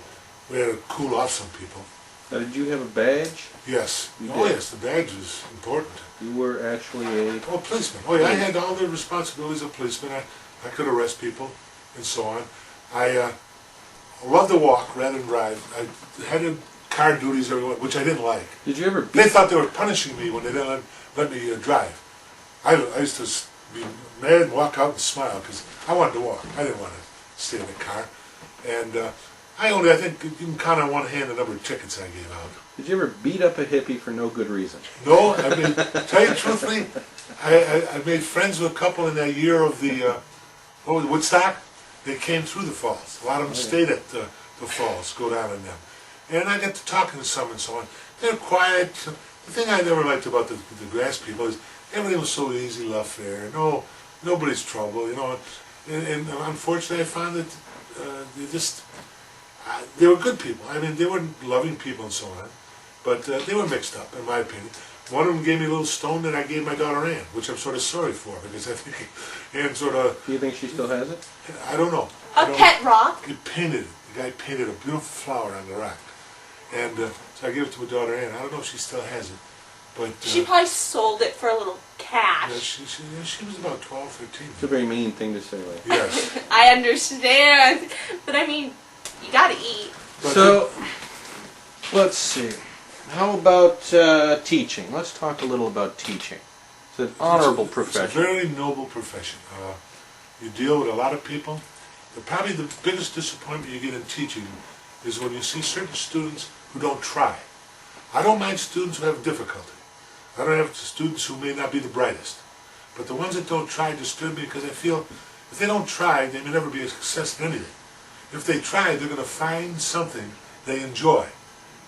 we had to cool off some people. Now, did you have a badge? Yes. You Oh did? yes, the badge was important. You were actually a... Oh, policeman. Oh yeah, I had all the responsibilities of policeman. I could arrest people and so on. I loved to walk rather than drive. I had car duties everywhere, which I didn't like. Did you ever They beat... thought they were punishing me when they didn't let me drive. I used to be mad and walk out and smile because I wanted to walk. I didn't want to stay in the car. And I think you can count on one hand the number of tickets I gave out. Did you ever beat up a hippie for no good reason? No, I mean, tell you truthfully, I made friends with a couple in that year of the Woodstock. They came through the falls. A lot of them stayed at the falls, go down in them. And I got to talking to some and so on. They're quiet. The thing I never liked about the grass people is everything was so easy, love fair. No, nobody's trouble, you know. And unfortunately, I found that they were good people. I mean, they weren't loving people and so on, but they were mixed up, in my opinion. One of them gave me a little stone that I gave my daughter Ann, which I'm sort of sorry for, because I think Ann sort of... Do you think she still has it? I don't know. A pet rock? He painted it. The guy painted a beautiful flower on the rock. And so I gave it to my daughter Ann. I don't know if she still has it, but... She probably sold it for a little cash. Yeah, she was about 12, 13. It's a very mean thing to say, like. Yes. I understand, but I mean, you gotta eat. So, let's see. How about teaching? Let's talk a little about teaching. It's an honorable profession. It's a very noble profession. You deal with a lot of people. Probably the biggest disappointment you get in teaching is when you see certain students who don't try. I don't mind students who have difficulty. I don't have students who may not be the brightest. But the ones that don't try disturb me because I feel if they don't try, they may never be a success in anything. If they try, they're going to find something they enjoy.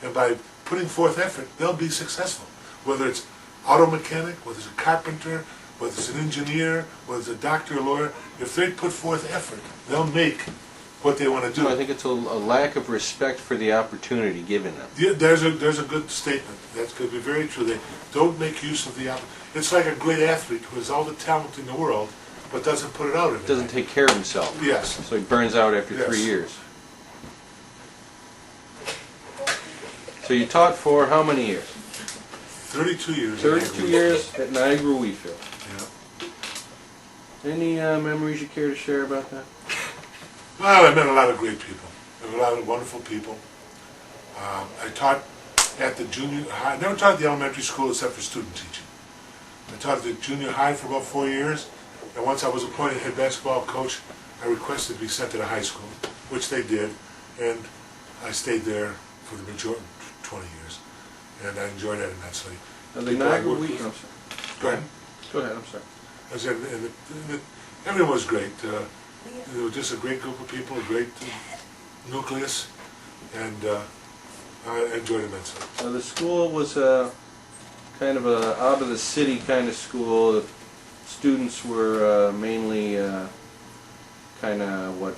And by putting forth effort, they'll be successful. Whether it's auto mechanic, whether it's a carpenter, whether it's an engineer, whether it's a doctor or lawyer, if they put forth effort, they'll make what they want to do. I think it's a lack of respect for the opportunity given them. Yeah, there's a good statement. That's going to be very true. They don't make use of the opportunity. It's like a great athlete who has all the talent in the world, but doesn't put it out every Doesn't day. take care of himself. Yes. So he burns out after Yes. 3 years. So you taught for how many years? 32 years. 32 years at Niagara Wheatfield. Yeah. Any memories you care to share about that? Well, I met a lot of great people. There were a lot of wonderful people. I taught at the junior high. I never taught at the elementary school except for student teaching. I taught at the junior high for about 4 years. And once I was appointed head basketball coach, I requested to be sent to the high school, which they did. And I stayed there for the majority, 20 years. And I enjoyed that immensely. The People I Niagara worked with- Wheatfield. I'm sorry. Go ahead. Go ahead, I'm sorry. I said, everyone was great. It was just a great group of people, a great nucleus, and I enjoyed it immensely. The school was kind of a out of the city kind of school. The students were mainly kind of what?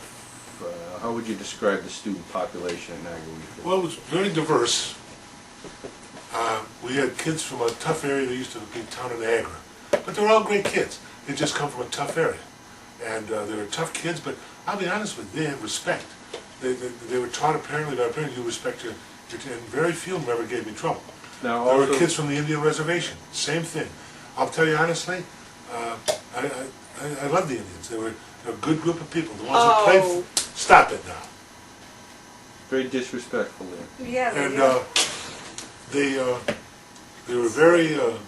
How would you describe the student population in Niagara Wheatfield? Well, it was very diverse. We had kids from a tough area. They used to be town in Niagara, but they were all great kids. They just come from a tough area, and they were tough kids. But I'll be honest with you, they had respect. They were taught apparently by parents you respect your, and very few of them ever gave me trouble. Now, There also, were kids from the Indian reservation, same thing. I'll tell you honestly, I love the Indians. They were a good group of people. The ones that played, Stop it now. Very disrespectful there. Yeah. And they were very. The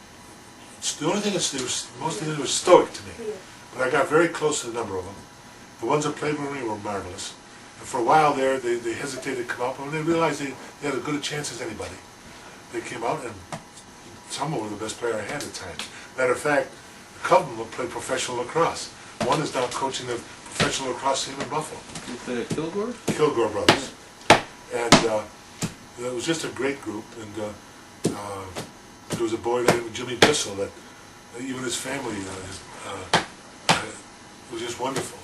only thing is, most of them were stoic to me. Yeah. But I got very close to a number of them. The ones that played with me were marvelous. And for a while there, they hesitated to come out, but when they realized they had as good a chance as anybody, they came out, and some of them were the best player I had at times. Matter of fact, a couple of them played professional lacrosse. One is now coaching the professional lacrosse team in Buffalo. With the Kilgore? Kilgore brothers. And it was just a great group. And there was a boy named Jimmy Bissell that even his family it was just wonderful.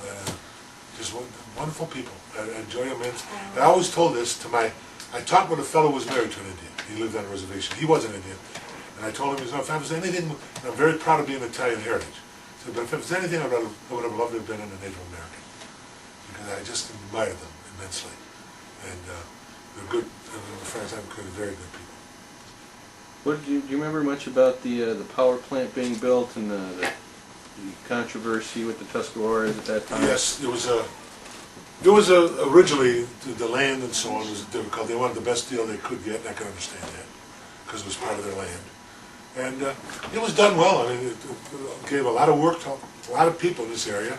Just wonderful people. I enjoy them. And I always told this to I talked with a fellow who was married to an Indian. He lived on a reservation. He was an Indian. And I told him, if I was anything, and I'm very proud of being Italian heritage. I said, but if it was anything, I would have loved to have been a Native American. Because I just admired them immensely. And they're good, the friends I'm very good people. What do you remember much about the power plant being built and the controversy with the Tuscaroras at that time? Yes, it was originally the land and so on was difficult. They wanted the best deal they could get, and I can understand that because it was part of their land. And it was done well. I mean, it gave a lot of work to a lot of people in this area.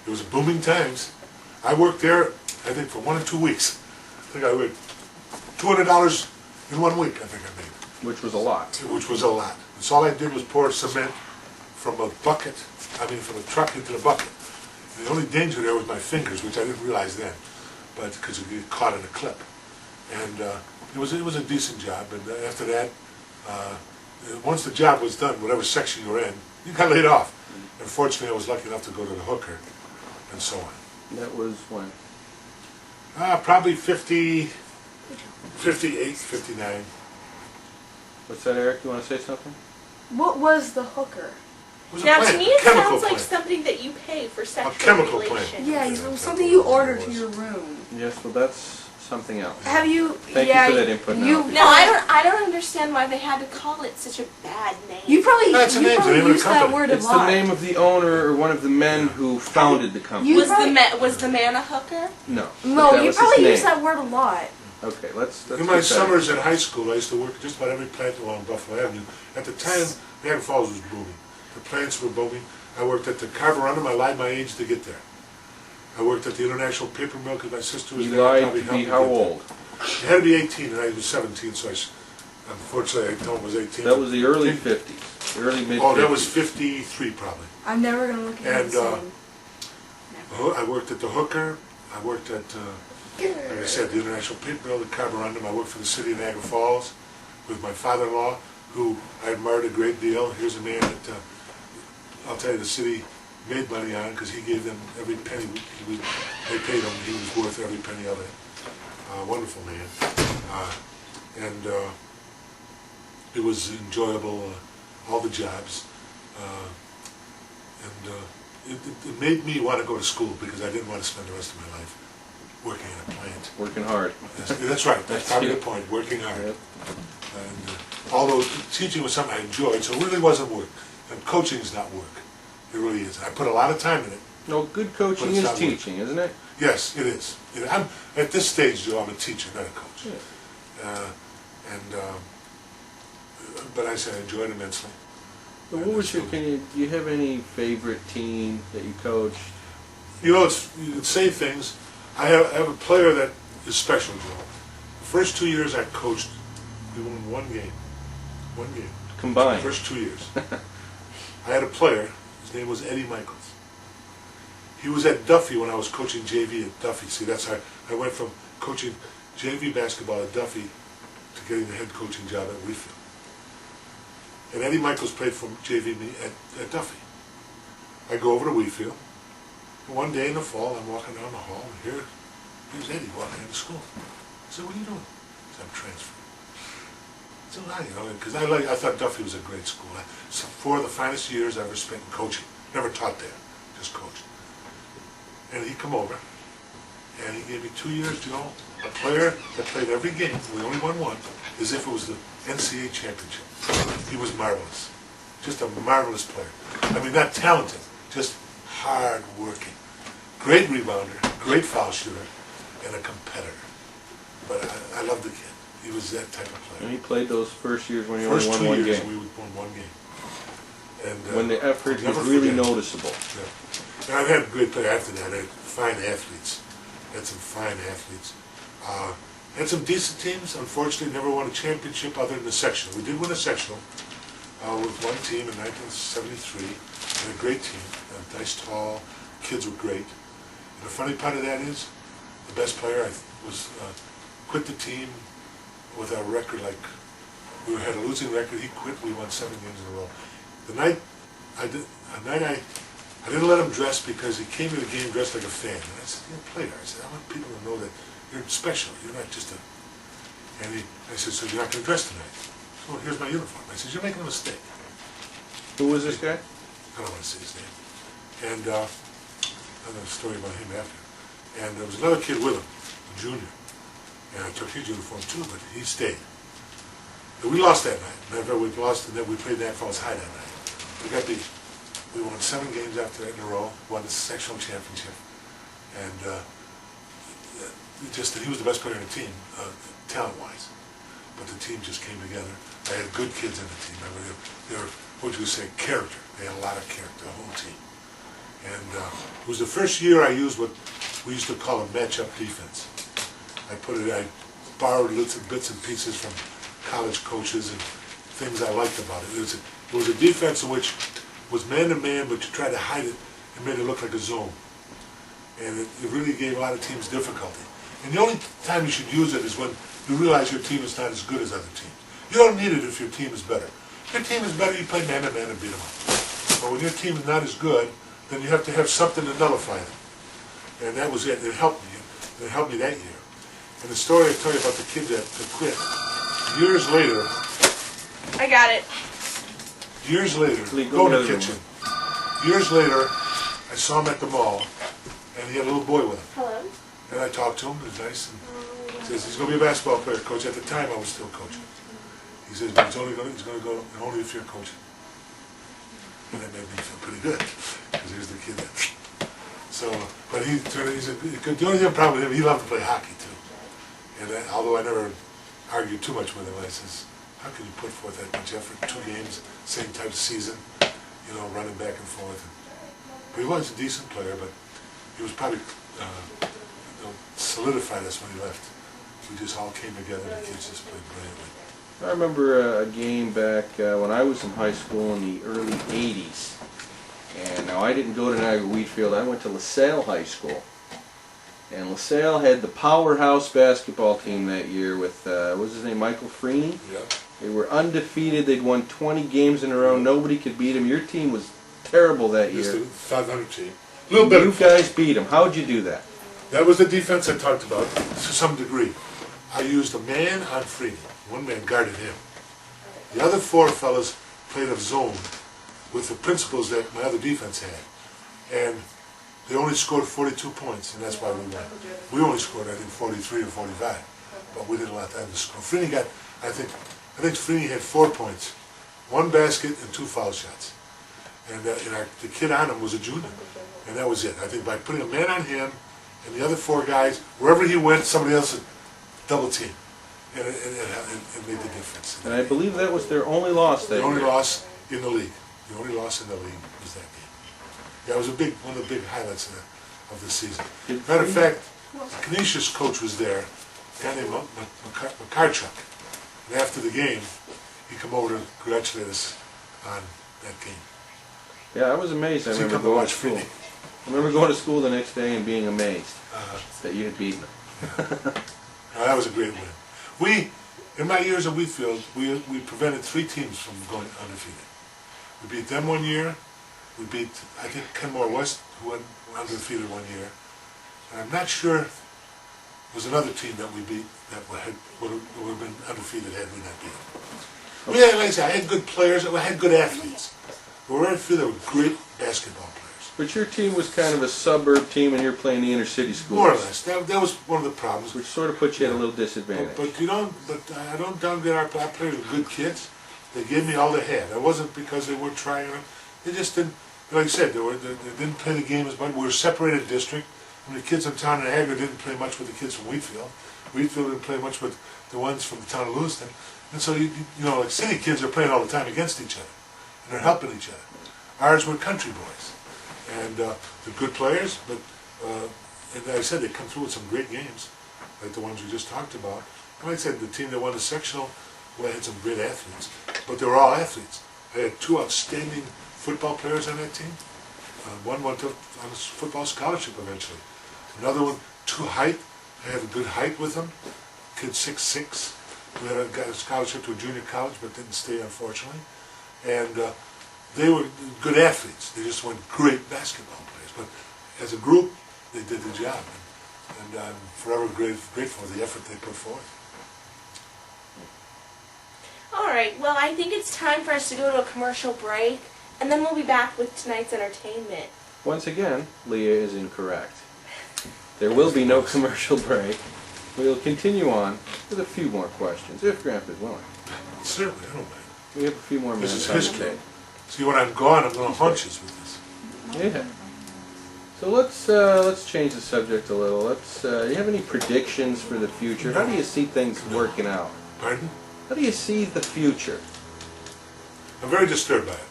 It was booming times. I worked there, I think, for 1 or 2 weeks. I think I made $200 in 1 week. I think I made. Which was a lot. Which was a lot. So all I did was pour cement from a bucket, from a truck into the bucket. And the only danger there was my fingers, which I didn't realize then, but because you get caught in a clip. And it was a decent job. And after that, once the job was done, whatever section you were in, you got laid off. And fortunately, I was lucky enough to go to the hooker, and so on. That was when? Probably 58, 59. What's that, Eric? You want to say something? What was the hooker? It was a Now, plant, to me, a it chemical sounds like plant. something that you pay for sexual chemical relations. plant. Yeah, it was something you order to your room. Yes, well, that's something else. Have you? Thank you for that input, You, now. No, I don't understand why they had to call it such a bad name. You probably That's the name of the used that company. word a It's lot. the name of the owner or one of the men who founded the company. You was probably- was the man a hooker? No. No, but that you was his probably name. use that word a lot. Okay, let's In my get back. summers at high school, I used to work at just about every plant along Buffalo Avenue. At the time, Niagara Falls was booming. The plants were booming. I worked at the Carborundum. I lied my age to get there. I worked at the International Paper Mill because my sister was You there. lied Probably to helped be me how get there. old? You had to be 18, and I was 17, so unfortunately I told him I was 18. That was the early 50s, early mid-50s. Oh, that was 53 probably. I'm never gonna look at it And, the same. I worked at the hooker. I worked at, like I said, the International Paper Mill, the Carborundum. I worked for the city of Niagara Falls with my father-in-law, who I admired a great deal. Here's a man that, I'll tell you, the city made money on because he gave them every penny they paid him. He was worth every penny of it. Wonderful man. And it was enjoyable, all the jobs. It made me want to go to school because I didn't want to spend the rest of my life working in a plant. Working hard. That's right. That's probably the point. Working hard. Yep. And although teaching was something I enjoyed, so it really wasn't work. And coaching is not work. It really is. I put a lot of time in it. No, good coaching But it's is not teaching, isn't it? Yes, it is. I'm at this stage, Joe. I'm a teacher, not a coach. Yeah. But I said I enjoyed it immensely. But what was your? Do you have any favorite team that you coached? You know, you can say things. I have a player that is special, Joe. The first 2 years I coached, we won one game. One game. Combined. The first 2 years. I had a player. His name was Eddie Michaels. He was at Duffy when I was coaching JV at Duffy. See, that's how I went from coaching JV basketball at Duffy to getting the head coaching job at Wheatfield. And Eddie Michaels played for JV me at Duffy. I go over to Wheatfield. And one day in the fall, I'm walking down the hall, and here's Eddie walking into school. I said, "What are you doing?" He said, "I'm transferring." I said, "Why?" You know, because I thought Duffy was a great school. So 4 of the finest years I ever spent in coaching. Never taught there, just coached. And he come over, and he gave me 2 years, Joe, a player that played every game, we only won one, as if it was the NCAA championship. He was marvelous. Just a marvelous player. I mean, not talented, just hard working. Great rebounder, great foul shooter, and a competitor. But I love the kid. He was that type of player. And he played those first years when he only First won 2 one years, game. we won one game. And When the effort I'll was never really forget it. noticeable. Yeah. And I've had great players after that. I had fine athletes. Had some fine athletes. Had some decent teams. Unfortunately, never won a championship other than the sectional. We did win a sectional with one team in 1973. And a great team. Nice, tall kids were great. And the funny part of that is, the best player was quit the team with a record like we had a losing record. He quit. We won 7 games in a row. The night I didn't let him dress because he came to the game dressed like a fan. And I said, "You're a player." I said, "I want people to know that you're special. You're not just a." And I said, "So you're not going to dress tonight?" "So here's my uniform." I said, "You're making a mistake." Who was this guy? I don't want to say his name. And another story about him after. And there was another kid with him, a junior. And I took his uniform too, but he stayed. But we lost that night. Matter of fact, we lost, and then we played Nat Falls High that night. We got beat. We won 7 games after that in a row, won the sectional championship. And just that he was the best player on the team, talent-wise. But the team just came together. I had good kids in the team. I mean, they were, what would you say, character. They had a lot of character, the whole team. And it was the first year I used what we used to call a match-up defense. I borrowed little bits and pieces from college coaches and things I liked about it. It was a defense in which was man-to-man, but you tried to hide it and made it look like a zone. And it really gave a lot of teams difficulty. And the only time you should use it is when you realize your team is not as good as other teams. You don't need it if your team is better. If your team is better, you play man-to-man and beat them up. But when your team is not as good, then you have to have something to nullify them. And that was it. It helped me. It helped me that year. And the story I tell you about the kid that quit, years later, I got it. years later, Lee, go in the to kitchen. Years later, I saw him at the mall, and he had a little boy with him. Hello. And I talked to him, it was nice, and he says, he's going to be a basketball player, coach. At the time, I was still coaching. He says, but he's going to go only if you're coaching. And that made me feel pretty good, because here's the kid that... So, but he's a good, the only problem with him, he loved to play hockey too. And although I never argued too much with him, I says, how can you put forth that much effort, 2 games, same type of season, you know, running back and forth. But he was a decent player, but he was probably solidified us when he left. We just all came together, the kids just played brilliantly. I remember a game back when I was in high school in the early 80s. And now I didn't go to Niagara Wheatfield, I went to LaSalle High School. And LaSalle had the powerhouse basketball team that year with, what was his name, Michael Freeney? Yeah. They were undefeated, they'd won 20 games in a row, nobody could beat them. Your team was terrible that year. Just a 500 team. A little bit. You guys beat them. How'd you do that? That was the defense I talked about, to some degree. I used a man on Freeney. One man guarded him. The other 4 fellas played a zone with the principles that my other defense had. And they only scored 42 points, and that's why we won. We only scored, I think, 43 or 45, but we didn't let them score. Freeney got, I think Freeney had 4 points, 1 basket and 2 foul shots. And the kid on him was a junior, and that was it. I think by putting a man on him and the other 4 guys, wherever he went, somebody else would double team. And it made the difference. And I believe that was their only loss that The only year. loss in the league. The only loss in the league was that game. Yeah, it was one of the big highlights of the season. Matter of fact, Canisius coach was there, a guy named McCarchuk. And after the game, he come over to congratulate us on that game. Yeah, I was amazed. I So he remember come to going watch to school. Freeney. I remember going to school the next day and being amazed that you had beaten them. That was a great win. In my years at Wheatfield, we prevented 3 teams from going undefeated. We beat them 1 year. We beat, I think, Kenmore West, who went undefeated 1 year. And I'm not sure there was another team that we beat that would have been undefeated had we not beat them. We had, like I said, I had good players. I had good athletes. There were very few that were great basketball players. But your team was kind of a suburb team, and you're playing the inner city schools. More or less. That was one of the problems. Which sort of put you at a little disadvantage. But I don't downgrade our players were good kids. They gave me all they had. It wasn't because they weren't trying. They just didn't, like I said, they didn't play the game as much. We were a separated district. I mean, the kids in town in Hager didn't play much with the kids from Wheatfield. Wheatfield didn't play much with the ones from the town of Lewiston. And so, you know, like city kids are playing all the time against each other. And they're helping each other. Ours were country boys. And they're good players, but, and like I said, they come through with some great games, like the ones we just talked about. And like I said, the team that won the sectional, well, had some great athletes. But they were all athletes. I had two outstanding football players on that team. One went on a football scholarship eventually. Another one, height. I had a good height with him. Kid 6'6", who got a scholarship to a junior college but didn't stay, unfortunately. And they were good athletes. They just weren't great basketball players. But as a group, they did the job. And I'm forever grateful for the effort they put forth. All right, well, I think it's time for us to go to a commercial break, and then we'll be back with tonight's entertainment. Once again, Leah is incorrect. There will be no commercial break. We'll continue on with a few more questions, if Grandpa's willing. Certainly, I don't mind. We have a few more minutes. This is on the history. tape. See, when I'm gone, I'm going to haunt you with this. Yeah. So let's change the subject a little. You have any predictions for the future? How do you see things working out? Pardon? How do you see the future? I'm very disturbed by it.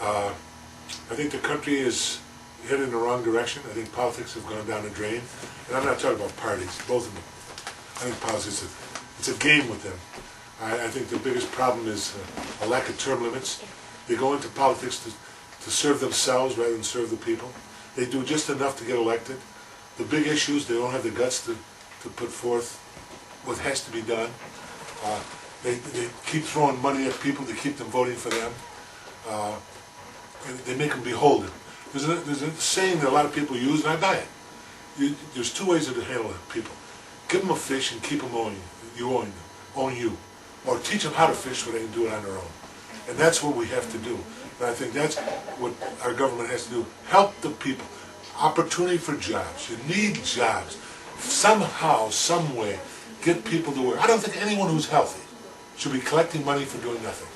I think the country is headed in the wrong direction. I think politics have gone down the drain. And I'm not talking about parties, both of them. I think politics, it's a game with them. I think the biggest problem is a lack of term limits. They go into politics to serve themselves rather than serve the people. They do just enough to get elected. The big issues, they don't have the guts to put forth what has to be done. They keep throwing money at people to keep them voting for them. And they make them beholden. There's a saying that a lot of people use, and I buy it. There's two ways to handle people. Give them a fish and keep them owing you. Or teach them how to fish so they can do it on their own. And that's what we have to do. And I think that's what our government has to do. Help the people. Opportunity for jobs. You need jobs. Somehow, some way, get people to work. I don't think anyone who's healthy should be collecting money for doing nothing.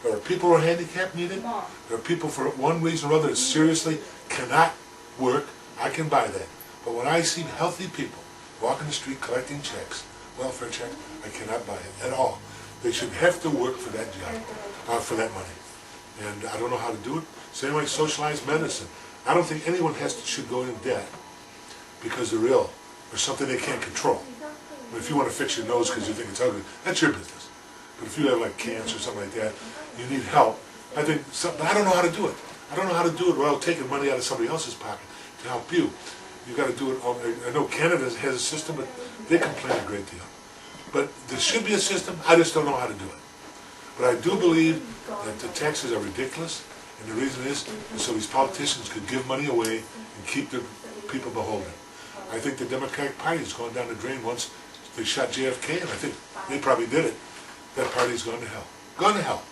There are people who are handicapped needed. There are people for one reason or other that seriously cannot work. I can buy that. But when I see healthy people walking the street collecting checks, welfare checks, I cannot buy it at all. They should have to work for that job, for that money. And I don't know how to do it. Same way socialized medicine. I don't think anyone should go in debt because they're ill or something they can't control. But if you want to fix your nose because you think it's ugly, that's your business. But if you have like cancer or something like that, you need help. I don't know how to do it. I don't know how to do it without taking money out of somebody else's pocket to help you. You've got to do it. I know Canada has a system, but they complain a great deal. But there should be a system. I just don't know how to do it. But I do believe that the taxes are ridiculous, and the reason is so these politicians could give money away and keep their people beholden. I think the Democratic Party has gone down the drain once they shot JFK, and I think they probably did it. That party's gone to hell. Gone to hell.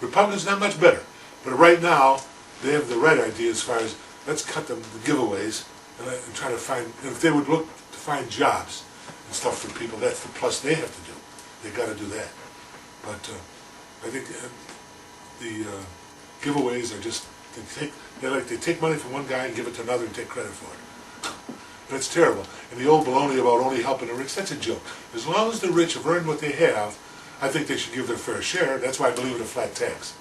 Republicans not much better, but right now they have the right idea as far as let's cut them the giveaways and try to find. And if they would look to find jobs and stuff for people, that's the plus they have to do. They got to do that. But I think the giveaways are just they take money from one guy and give it to another and take credit for it. And it's terrible. And the old baloney about only helping the rich, that's a joke. As long as the rich have earned what they have, I think they should give their fair share. That's why I believe in a flat tax.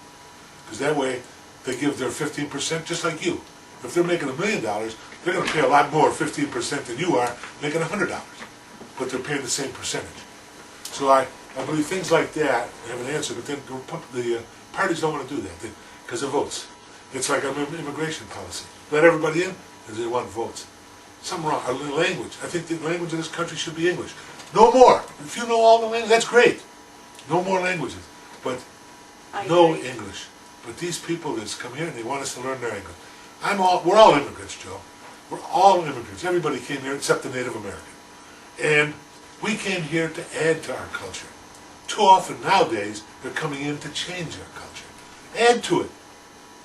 Because that way, they give their 15% just like you. If they're making $1 million, they're going to pay a lot more, 15% than you are, making $100. But they're paying the same percentage. So I believe things like that have an answer, but then the parties don't want to do that because of votes. It's like an immigration policy. Let everybody in because they want votes. Something wrong. Our language. I think the language of this country should be English. No more. If you know all the language, that's great. No more languages. But no English. But these people that's come here and they want us to learn their English. We're all immigrants, Joe. We're all immigrants. Everybody came here except the Native American. And we came here to add to our culture. Too often nowadays, they're coming in to change our culture. Add to it.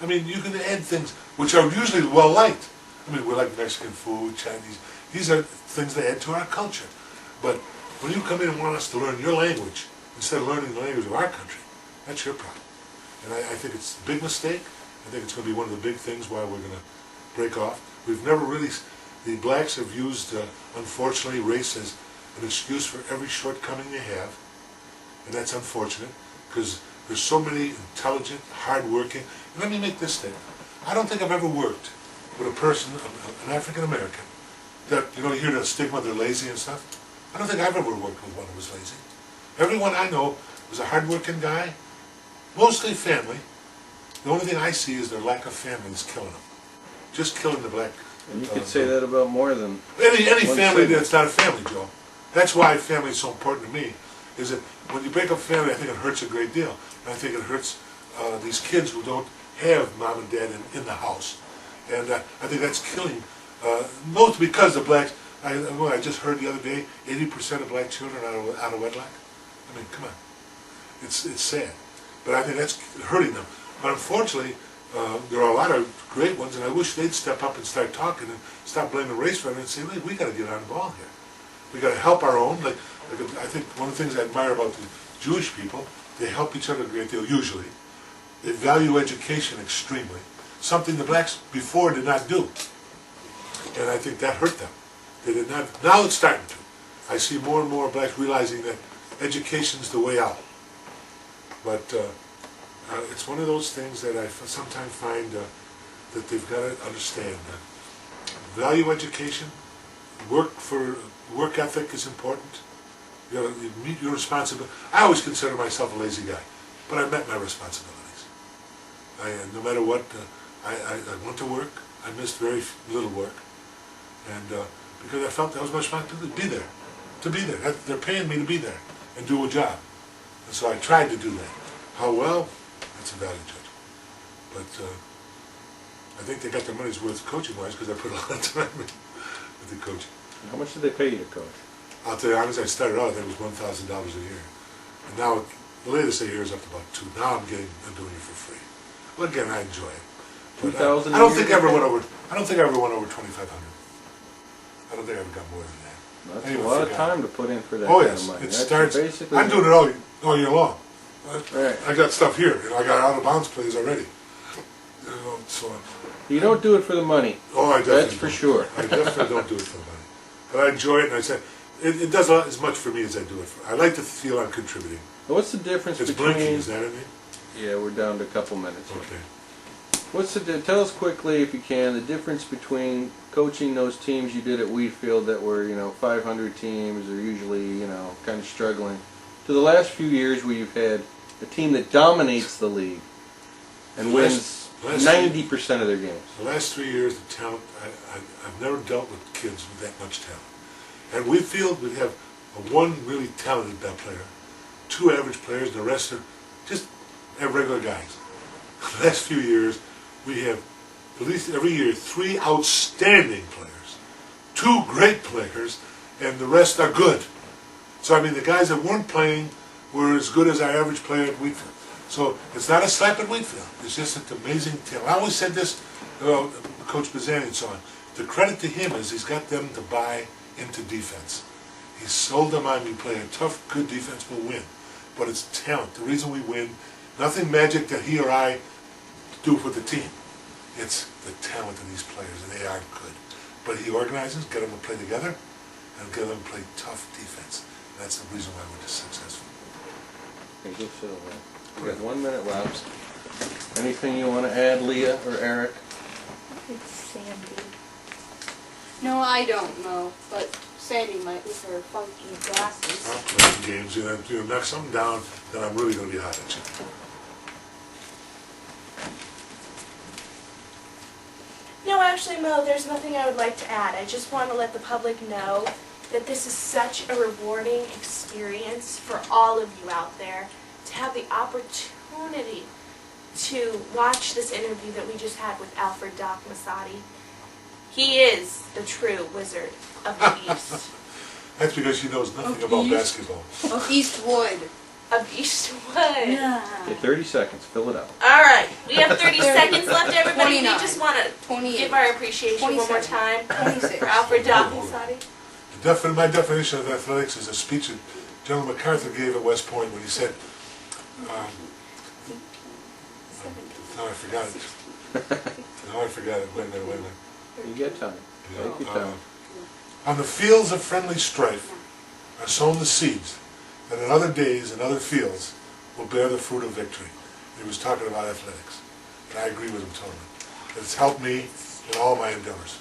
I mean, you can add things which are usually well-liked. I mean, we like Mexican food, Chinese. These are things that add to our culture. But when you come in and want us to learn your language, instead of learning the language of our country, that's your problem. And I think it's a big mistake. I think it's going to be one of the big things why we're going to break off. We've never really The blacks have used, unfortunately, race as an excuse for every shortcoming they have, and that's unfortunate, because there's so many intelligent, hard-working, and let me make this statement. I don't think I've ever worked with a person, an African-American, that, you know, you hear the stigma, they're lazy and stuff. I don't think I've ever worked with one who was lazy. Everyone I know was a hard-working guy, mostly family. The only thing I see is their lack of family is killing them. Just killing the black. And you could say that about more than any one family segment. that's not a family, Joe. That's why family is so important to me, is that when you break up family, I think it hurts a great deal. And I think it hurts these kids who don't have mom and dad in the house. And I think that's killing, mostly because the blacks, I just heard the other day, 80% of black children are out of wedlock. I mean, come on. It's sad. But I think that's hurting them. But unfortunately, there are a lot of great ones, and I wish they'd step up and start talking and stop blaming race for it and say, we got to get on the ball here. We got to help our own. Like I think one of the things I admire about the Jewish people, they help each other a great deal, usually. They value education extremely, something the blacks before did not do. And I think that hurt them. They did not. Now it's starting to. I see more and more blacks realizing that education's the way out. But it's one of those things that I sometimes find that they've got to understand. Value education, work ethic is important. You meet your responsibility. I always consider myself a lazy guy, but I met my responsibilities. No matter what, I went to work. I missed very little work, and because I felt that was my responsibility to be there. They're paying me to be there and do a job, and so I tried to do that. How well? That's a value judge. But I think they got their money's worth coaching-wise because I put a lot of time with the coaching. How much did they pay you to coach? I'll tell you honestly, I started out, I think it was $1,000 a year. And now, the latest I hear is up to about $2,000. Now I'm doing it for free. Well, again, I enjoy it. But $2,000 I don't think I ever went over 2,500. I don't think I ever got more than that. That's I a even lot of forgot. time to put in for that Oh kind yes, of money. it That's starts. basically I'm doing it all year long. Right. I got stuff here. You know, I got out of bounds plays already. You know, so. You don't do it for the money. Oh, I definitely. That's for don't. sure. I definitely don't do it for the money, but I enjoy it, and I say it does a lot, as much for me as I do it for. I like to feel I'm contributing. What's the difference It's between? blinking, is that it? Yeah, we're down to a couple minutes. Okay. What's tell us quickly, if you can, the difference between coaching those teams you did at Wheatfield that were, 500 teams or usually, kind of struggling, to the last few years where you've had a team that dominates the league and wins 90% of their games. The last 3 years, the talent, I've never dealt with kids with that much talent. At Wheatfield, we have one really talented bad player, 2 average players, and the rest are just regular guys. The last few years, we have, at least every year, 3 outstanding players, 2 great players, and the rest are good. So, I mean, the guys that weren't playing were as good as our average player at Wheatfield. So, it's not a slap at Wheatfield. It's just an amazing talent. I always said this, Coach Bazzani and so on. The credit to him is he's got them to buy into defense. He sold them on, you play a tough, good defense, we'll win. But it's talent. The reason we win, nothing magic that he or I do for the team. It's the talent of these players, and they are good. But he organizes, get them to play together, and get them to play tough defense. That's the reason why we're just successful. Okay, go sit over there. We got 1 minute left. Anything you want to add, Leah or Eric? It's Sandy. No, I don't know, but Sandy might with her funky glasses. I'm playing games, knock something down, then I'm really going to be hot at you. No, actually, Mo, there's nothing I would like to add. I just want to let the public know that this is such a rewarding experience for all of you out there to have the opportunity to watch this interview that we just had with Alfred Doc Massotti. He is the true wizard of the East. That's because she knows nothing Of about East. basketball. Of Eastwood. Of Eastwood. Yeah. Okay, 30 seconds. Fill it up. All right, we have 30 seconds left, everybody. We 29. just want to 28. give our appreciation one more 27. time 26. for Alfred Doc Massotti. My definition of athletics is a speech that General MacArthur gave at West Point when he said, now I forgot it. Now I forgot it. Wait a minute. You get time. Thank you, Tom. On the fields of friendly strife are sown the seeds that in other days and other fields will bear the fruit of victory. He was talking about athletics, and I agree with him totally. It's helped me in all my endeavors.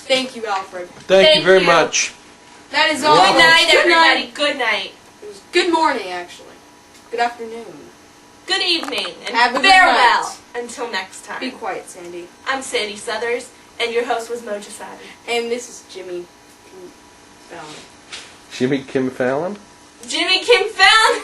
Thank you, Alfred. Thank you Thank very you. much. That is all. Good night, Good everybody. night. Good night. It was good morning, actually. Good afternoon. Good evening. And Have a good farewell. night. Until next time. Be quiet, Sandy. I'm Sandy Southers, and your host was Moja Sadi. And this is Jimmy Fallon. Jimmy Kim Fallon? Jimmy Kim Fallon!